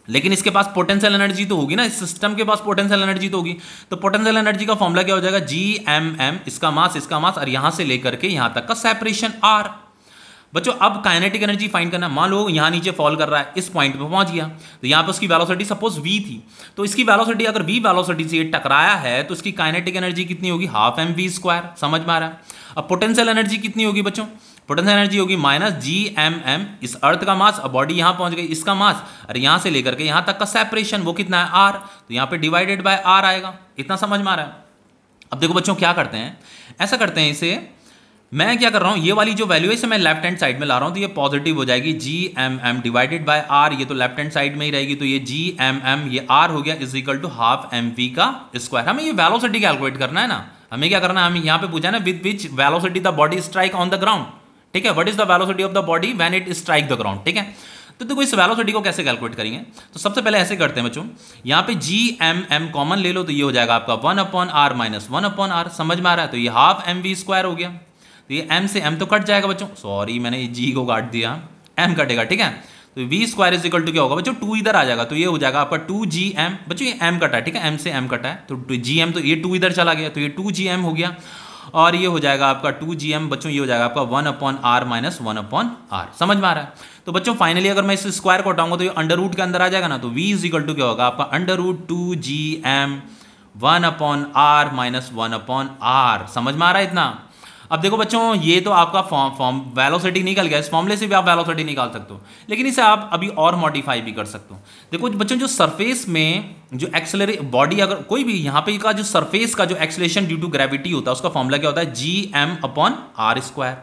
लेकिन इसके पास पोटेंशियल एनर्जी तो होगी ना, इस सिस्टम के पास पोटेंशियल एनर्जी तो होगी। तो पोटेंशियल एनर्जी का फॉर्मूला क्या हो जाएगा, GMM, इसका मास, और यहां से लेकर के यहां तक का सेपरेशन R। बच्चों अब काइनेटिक एनर्जी फाइंड करना, मान लो यहां नीचे फॉल कर रहा है, इस पॉइंट पे पहुंच गया, तो यहां पे उसकी वेलोसिटी सपोज v थी, तो इसकी वेलोसिटी अगर v वेलोसिटी से टकराया है तो इसकी काइनेटिक एनर्जी कितनी होगी, हाफ एम वी स्क्वायर। समझ में आ रहा है। अब पोटेंशियल एनर्जी कितनी होगी बच्चों, पोटेंशियल एनर्जी होगी माइनस GMM, इस अर्थ का मास, अब बॉडी यहां पहुंच गई, इसका मास, और यहां से लेकर के यहां तक का सेपरेशन वो कितना है, R, तो यहां पे डिवाइडेड बाय R आएगा। इतना समझ में आ रहा है। अब देखो बच्चों क्या करते हैं, ऐसा करते हैं, इसे मैं क्या कर रहा हूं, ये वाली जो वैल्यू है इसे मैं लेफ्ट हैंड साइड में ला रहा हूं, तो ये पॉजिटिव हो जाएगी, GMM डिवाइडेड बाय R, ये तो लेफ्ट हैंड साइड में ही रहेगी, तो ये GMM ये R हो गया is equal to half mv का स्क्वायर। हमें ये वेलोसिटी कैलकुलेट करना है ना, हमें क्या करना है, हमें यहाँ पे पूछा है ना, with which velocity the body strike on the ground, ठीक है, what is the velocity of the body when it strike the ground, ठीक है। तो देखो इस वेलोसिटी को कैसे कैलकुलेट करेंगे, तो सबसे पहले ऐसे करते हैं बच्चों, यहाँ पे GMM कॉमन ले लो, तो ये हो जाएगा आपका 1/r माइनस 1/r। समझ में आ रहा है। तो ये हाफ mv स्क्वायर हो गया, तो ये m से m तो कट जाएगा बच्चों, सॉरी मैंने g को काट दिया, m कटेगा, ठीक है। तो v square is equal to क्या होगा बच्चों, 2 इधर आ जाएगा, तो ये हो जाएगा आपका 2gm। बच्चों ये m कटा है, ठीक है, m से m कटा है, तो gm, तो ये 2 इधर चला गया, तो ये 2gm हो गया। और ये हो जाएगा आपका 2gm बच्चों, ये हो जाएगा आपका 1/r माइनस 1/r। समझ में आ रहा है? तो बच्चों फाइनली अगर मैं इस स्क्वायर को हटाऊंगा तो ये अंडर रूट के अंदर आ जाएगा ना, तो v इज इक्वल टू क्या होगा आपका √2gm 1/r माइनस 1/r। समझ में आ रहा है इतना? अब देखो बच्चों, ये तो आपका फॉर्म वेलोसिटी निकल गया, इस फॉर्मूले से भी आप वेलोसिटी निकाल सकते हो, लेकिन इसे आप अभी और मॉडिफाई भी कर सकते हो। देखो बच्चों, जो सरफेस में जो एक्सेलरेट बॉडी, अगर कोई भी यहाँ पे का जो सरफेस का जो एक्सेलरेशन ड्यू टू ग्रेविटी होता है, उसका फॉर्मूला क्या होता है gm/r²।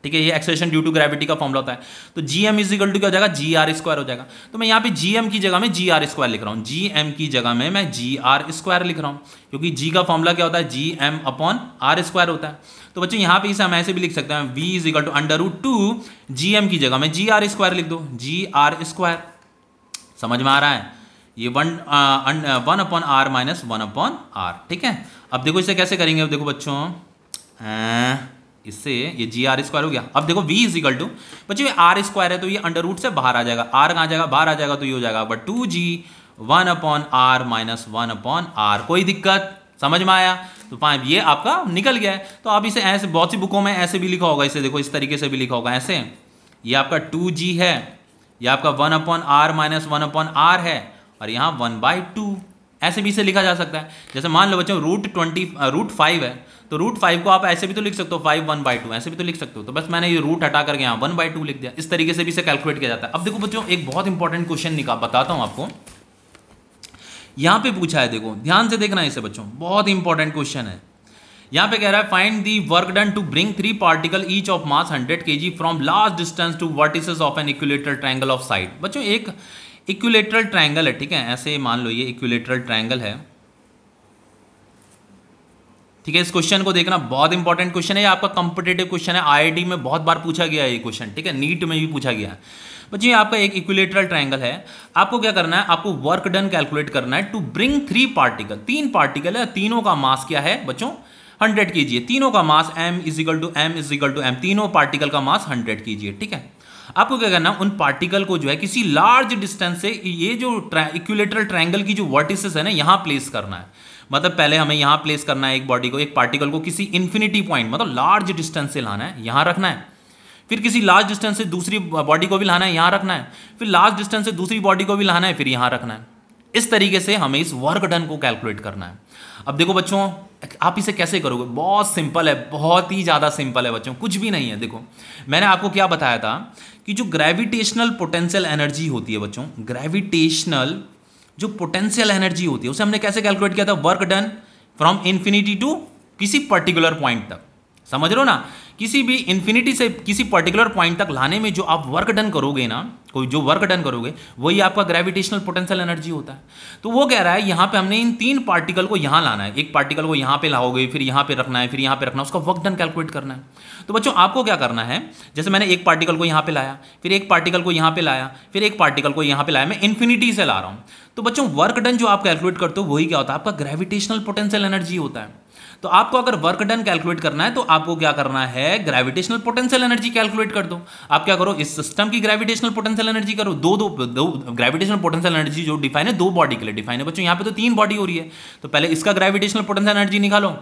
ठीक है, ये एक्सेलरेशन ड्यू टू ग्रेविटी का फॉर्मूला होता है। तो gm इज इक्वल टू क्या हो जाएगा, gr² हो जाएगा। तो मैं यहाँ पे gm की जगह में gr² लिख रहा हूँ, gm की जगह में मैं gr² लिख रहा हूँ, क्योंकि g का फॉर्मूला क्या होता है, gm/r² होता है। तो बच्चों यहाँ पे इसे हम ऐसे भी लिख सकते हैं, v is equal to √2 gm की जगह में gr² लिख दो, gr²। समझ में आ रहा है? ये 1/r माइनस 1/r। ठीक है, अब देखो इसे कैसे करेंगे। अब देखो बच्चों, इससे ये gr² हो गया। अब देखो v इज इक्वल टू बच्चों, ये r² है तो ये अंडर रूट से बाहर आ जाएगा, r कहाँ जाएगा, बाहर आ जाएगा, तो ये हो जाएगा 2g 1/r माइनस 1/r। कोई दिक्कत? समझ में आया? तो ये आपका निकल गया है। तो आप इसे ऐसे, बहुत सी बुकों में ऐसे भी लिखा होगा, इसे देखो इस तरीके से भी लिखा होगा ऐसे, ये आपका 2g है, ये आपका 1/r माइनस 1/r है, और यहाँ 1/2, ऐसे भी इसे लिखा जा सकता है। जैसे मान लो बच्चों √5 है, तो √5 को आप ऐसे भी तो लिख सकते हो, 5 1/2 ऐसे भी तो लिख सकते हो। तो बस मैंने ये रूट हटा करके यहाँ 1/2 लिख दिया। इस तरीके से भी इसे कैलकुलेट किया जाता है। अब देखो बच्चों, एक बहुत इंपॉर्टेंट क्वेश्चन बताता हूँ आपको, यहाँ पे पूछा है, देखो ध्यान से देखना इसे बच्चों, बहुत इंपॉर्टेंट क्वेश्चन है। यहाँ पे कह रहा है find the work done to bring 3 particle each of mass 100 kg from large distance to vertices of an equilateral triangle of side. बच्चों एक इक्विलेटरल ट्रायंगल है, ठीक है, ऐसे मान लो ये इक्विलेटरल ट्रायंगल है। ठीक है, इस क्वेश्चन को देखना, बहुत इंपॉर्टेंट क्वेश्चन है, ये आपका कॉम्पिटिटिव क्वेश्चन है, आईआईटी में बहुत बार पूछा गया है ये क्वेश्चन। ठीक है, नीट में भी पूछा गया है। बच्चों ये आपका एक इक्विलेटरल ट्रायंगल है, आपको क्या करना है, आपको वर्क डन कैलकुलेट करना है टू ब्रिंग 3 पार्टिकल, 3 पार्टिकल है, तीनों का मास क्या है बच्चों 100 kg है, तीनों का mass m is equal to m, तीनों पार्टिकल का मास 100 kg है। ठीक है, आपको क्या करना है, उन पार्टिकल को जो है किसी लार्ज डिस्टेंस से ये जो इक्विलेटरल ट्रायंगल की जो वर्टिसेस है ना, यहाँ प्लेस करना है। मतलब पहले हमें यहाँ प्लेस करना है एक बॉडी को, एक पार्टिकल को किसी इन्फिनिटी पॉइंट, मतलब लार्ज डिस्टेंस से लाना है, यहाँ रखना है। फिर किसी लार्ज डिस्टेंस से दूसरी बॉडी को भी लाना है, यहाँ रखना है। फिर लार्ज डिस्टेंस से दूसरी बॉडी को भी लाना है, फिर यहाँ रखना है। इस तरीके से हमें इस वर्क डन को कैलकुलेट करना है। अब देखो बच्चों, आप इसे कैसे करोगे, बहुत सिंपल है, बहुत ही ज़्यादा सिंपल है बच्चों, कुछ भी नहीं है। देखो मैंने आपको क्या बताया था कि जो ग्रेविटेशनल पोटेंशियल एनर्जी होती है बच्चों, ग्रेविटेशनल जो पोटेंशियल एनर्जी होती है उसे हमने कैसे कैलकुलेट किया था, work done from infinity to किसी पर्टिकुलर पॉइंट तक। समझ रहे हो ना, किसी भी इन्फिनिटी से किसी पर्टिकुलर पॉइंट तक लाने में जो आप वर्क डन करोगे ना, कोई जो वर्क डन करोगे वही आपका ग्रेविटेशनल पोटेंशियल एनर्जी होता है। तो वो कह रहा है यहाँ पे हमने इन 3 पार्टिकल को यहाँ लाना है, एक पार्टिकल को यहाँ पे लाओगे, फिर यहाँ पे रखना है, फिर यहाँ पे रखना है, उसका वर्क डन कैलकुलेट करना है। तो बच्चों आपको क्या करना है, जैसे मैंने एक पार्टिकल को यहाँ पे लाया, फिर एक पार्टिकल को यहाँ पे लाया, फिर एक पार्टिकल को यहाँ पे लाया, मैं इन्फिनिटी से ला रहा हूँ। तो बच्चों वर्क डन जो आप कैलकुलेट करते हो वही क्या होता है, आपका ग्रेविटेशनल पोटेंशियल एनर्जी होता है। तो आपको अगर वर्क डन कैलकुलेट करना है तो आपको क्या करना है, ग्रेविटेशनल पोटेंशियल एनर्जी कैलकुलेट कर दो। आप क्या करो, इस सिस्टम की ग्रेविटेशनल पोटेंशियल एनर्जी करो, दो ग्रेविटेशनल पोटेंशियल एनर्जी जो डिफाइन है 2 बॉडी के लिए डिफाइन है बच्चों, यहाँ पे तो 3 बॉडी हो रही है। तो पहले इसका ग्रेविटेशनल पोटेंशियल एनर्जी निकालो,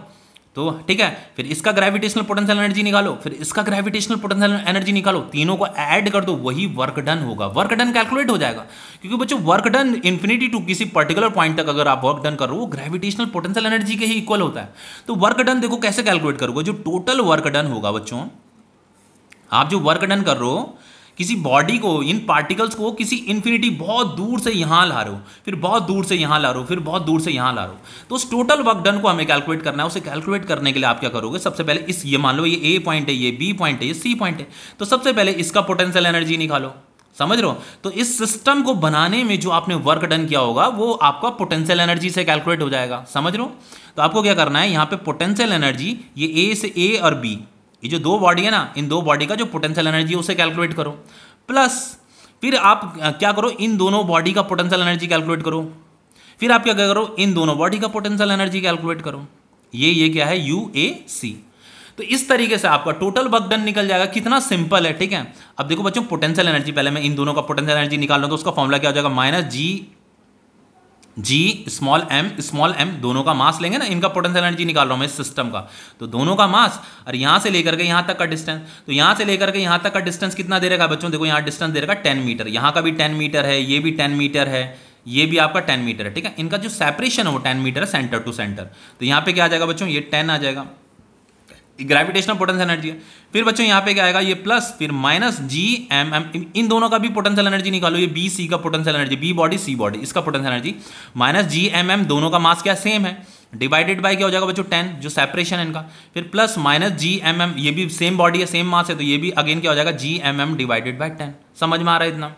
तो ठीक है, फिर इसका ग्रेविटेशनल पोटेंशियल एनर्जी निकालो, फिर इसका ग्रेविटेशनल पोटेंशियल एनर्जी निकालो, तीनों को ऐड कर दो, वही वर्क डन होगा, वर्क डन कैलकुलेट हो जाएगा। क्योंकि बच्चों वर्क डन इन्फिनिटी टू किसी पर्टिकुलर पॉइंट तक अगर आप वर्क डन कर रहे हो वो ग्रेविटेशनल पोटेंशियल एनर्जी के ही इक्वल होता है। तो वर्क डन देखो कैसे कैलकुलेट करोगे, जो टोटल वर्क डन होगा बच्चों, आप जो वर्क डन कर रहे हो किसी बॉडी को, इन पार्टिकल्स को किसी इन्फिनिटी बहुत दूर से यहाँ ला रहे हो, फिर बहुत दूर से यहाँ ला रहे हो, फिर बहुत दूर से यहाँ ला रहे हो, तो उस टोटल वर्क डन को हमें कैलकुलेट करना है। उसे कैलकुलेट करने के लिए आप क्या करोगे, सबसे पहले इस, ये मान लो ये ए पॉइंट है, ये बी पॉइंट है, ये सी पॉइंट है, तो सबसे पहले इसका पोटेंशियल एनर्जी निकालो। समझ रहे हो, तो इस सिस्टम को बनाने में जो आपने वर्क डन किया होगा वो आपका पोटेंशियल एनर्जी से कैलकुलेट हो जाएगा। समझ रहे हो, तो आपको क्या करना है, यहाँ पे पोटेंशियल एनर्जी, ये ए से ए और बी, ये जो 2 बॉडी है ना, इन 2 बॉडी का जो पोटेंशियल एनर्जी है उसे कैलकुलेट करो, प्लस फिर आप क्या करो, इन दोनों बॉडी का पोटेंशियल एनर्जी कैलकुलेट करो, फिर आप क्या करो, इन दोनों बॉडी का पोटेंशियल एनर्जी कैलकुलेट करो, ये क्या है UAC। तो इस तरीके से आपका टोटल वर्क डन निकल जाएगा। कितना सिंपल है, ठीक है। अब देखो बच्चों पोटेंशियल एनर्जी, पहले मैं इन दोनों का पोटेंशियल एनर्जी निकाल रहा हूं, तो उसका फॉर्मूला क्या हो जाएगा, जी स्मॉल एम दोनों का मास लेंगे ना, इनका पोटेंशियल एनर्जी निकाल रहा हूं मैं इस सिस्टम का, तो दोनों का मास और यहां से लेकर के यहां तक का डिस्टेंस, तो यहां से लेकर के यहां तक का डिस्टेंस कितना दे रखा है बच्चों, देखो यहां डिस्टेंस दे रखा है 10 मीटर, यहां का भी 10 मीटर है, ये भी 10 मीटर है, ये भी आपका 10 मीटर है, ठीक है। इनका जो सेपरेशन है वो 10 मीटर है सेंटर टू सेंटर, तो यहां पे क्या आ जाएगा बच्चों, ये 10 आ जाएगा, ग्रेविटेशनल पोटेंशियल एनर्जी है। फिर बच्चों यहाँ पे क्या आएगा, ये प्लस फिर माइनस जी एम एम, इन दोनों का भी पोटेंशियल एनर्जी निकालो, ये बी सी का potential energy, B body C body, इसका potential energy minus G M M, दोनों का मास क्या सेम है, डिवाइडेड बाय क्या हो जाएगा बच्चों 10, जो सेपरेशन है इनका, फिर plus minus G M M, ये भी सेम बॉडी है सेम मास है, तो ये भी अगेन क्या हो जाएगा G M M divided by 10। समझ में आ रहा है इतना।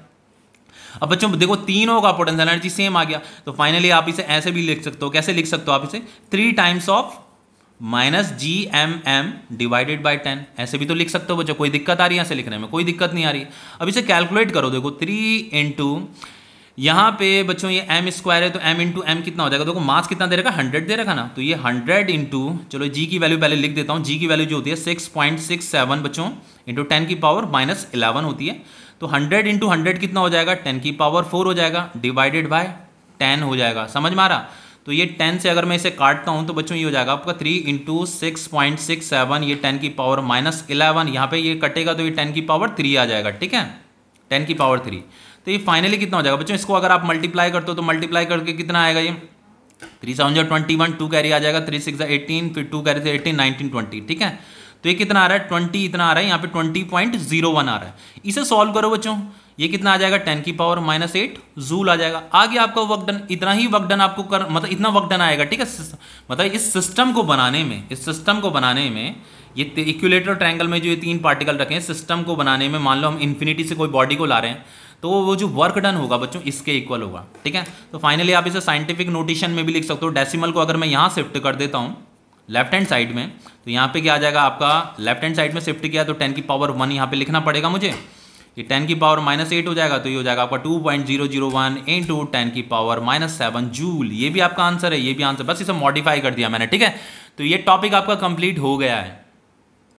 अब बच्चों देखो तीनों का पोटेंशियल एनर्जी सेम आ गया, तो फाइनली आप इसे ऐसे भी लिख सकते हो, कैसे लिख सकते हो आप इसे, 3 times of minus G M M divided by 10, ऐसे भी तो लिख सकते हो बच्चों। कोई दिक्कत आ रही है ऐसे लिखने में, कोई दिक्कत नहीं आ रही। अब इसे कैलकुलेट करो, देखो 3 इंटू यहाँ पे बच्चों ये एम स्क्वायर है, तो एम इंटू एम कितना हो जाएगा, देखो मास कितना दे रखा, 100 दे रखा ना, तो ये 100 इंटू, चलो जी की वैल्यू पहले लिख देता हूँ, जी की वैल्यू जो होती है 6.67 बच्चों इंटू 10 की पावर माइनस 11 होती है, तो 100 इंटू 100 कितना हो जाएगा, 10 की पावर 4 हो जाएगा, डिवाइडेड बाय 10 हो जाएगा। समझ में आ रहा। तो ये 10 से अगर मैं इसे काटता हूं तो बच्चों ये हो जाएगा आपका 3 इंटू 6.67, ये 10 की पावर माइनस 11, यहाँ पे ये कटेगा तो ये 10 की पावर 3 आ जाएगा, ठीक है, 10 की पावर 3। तो ये फाइनली कितना हो जाएगा बच्चों, इसको अगर आप मल्टीप्लाई करते हो तो मल्टीप्लाई करके कितना आएगा, ये 3 7 21, 2 कैरी आ जाएगा, 3 6 18, फिर 2 कैरी से 18 19 20, ठीक है। तो ये कितना आ रहा है 20, इतना आ रहा है, यहाँ पे 20.01 आ रहा है। इसे सॉल्व करो बच्चों, ये कितना आ जाएगा 10 की पावर माइनस 8 जूल आ जाएगा। आ गया आपका वर्क डन, इतना ही वर्क डन आपको कर, मतलब इतना वर्क डन आएगा, ठीक है। मतलब इस सिस्टम को बनाने में, इस सिस्टम को बनाने में, ये इक्विलेटरल ट्रायंगल में जो ये 3 पार्टिकल रखे हैं, सिस्टम को बनाने में मान लो हम इन्फिनिटी से कोई बॉडी को ला रहे हैं, तो वो जो वर्क डन होगा बच्चों इसके इक्वल होगा, ठीक है। तो फाइनली आप इसे साइंटिफिक नोटेशन में भी लिख सकते हो। डेसिमल को अगर मैं यहाँ शिफ्ट कर देता हूँ लेफ्ट हैंड साइड में, तो यहाँ पे क्या आ जाएगा आपका, लेफ्ट हैंड साइड में शिफ्ट किया तो 10 की पावर 1 यहाँ पे लिखना पड़ेगा मुझे, ये 10 की पावर माइनस 8 हो जाएगा, तो ये हो जाएगा आपका 2.001 इंटू 10 की पावर माइनस 7 जूल। ये भी आपका आंसर है, ये भी आंसर, बस इसे मॉडिफाई कर दिया मैंने, ठीक है। तो ये टॉपिक आपका कंप्लीट हो गया है।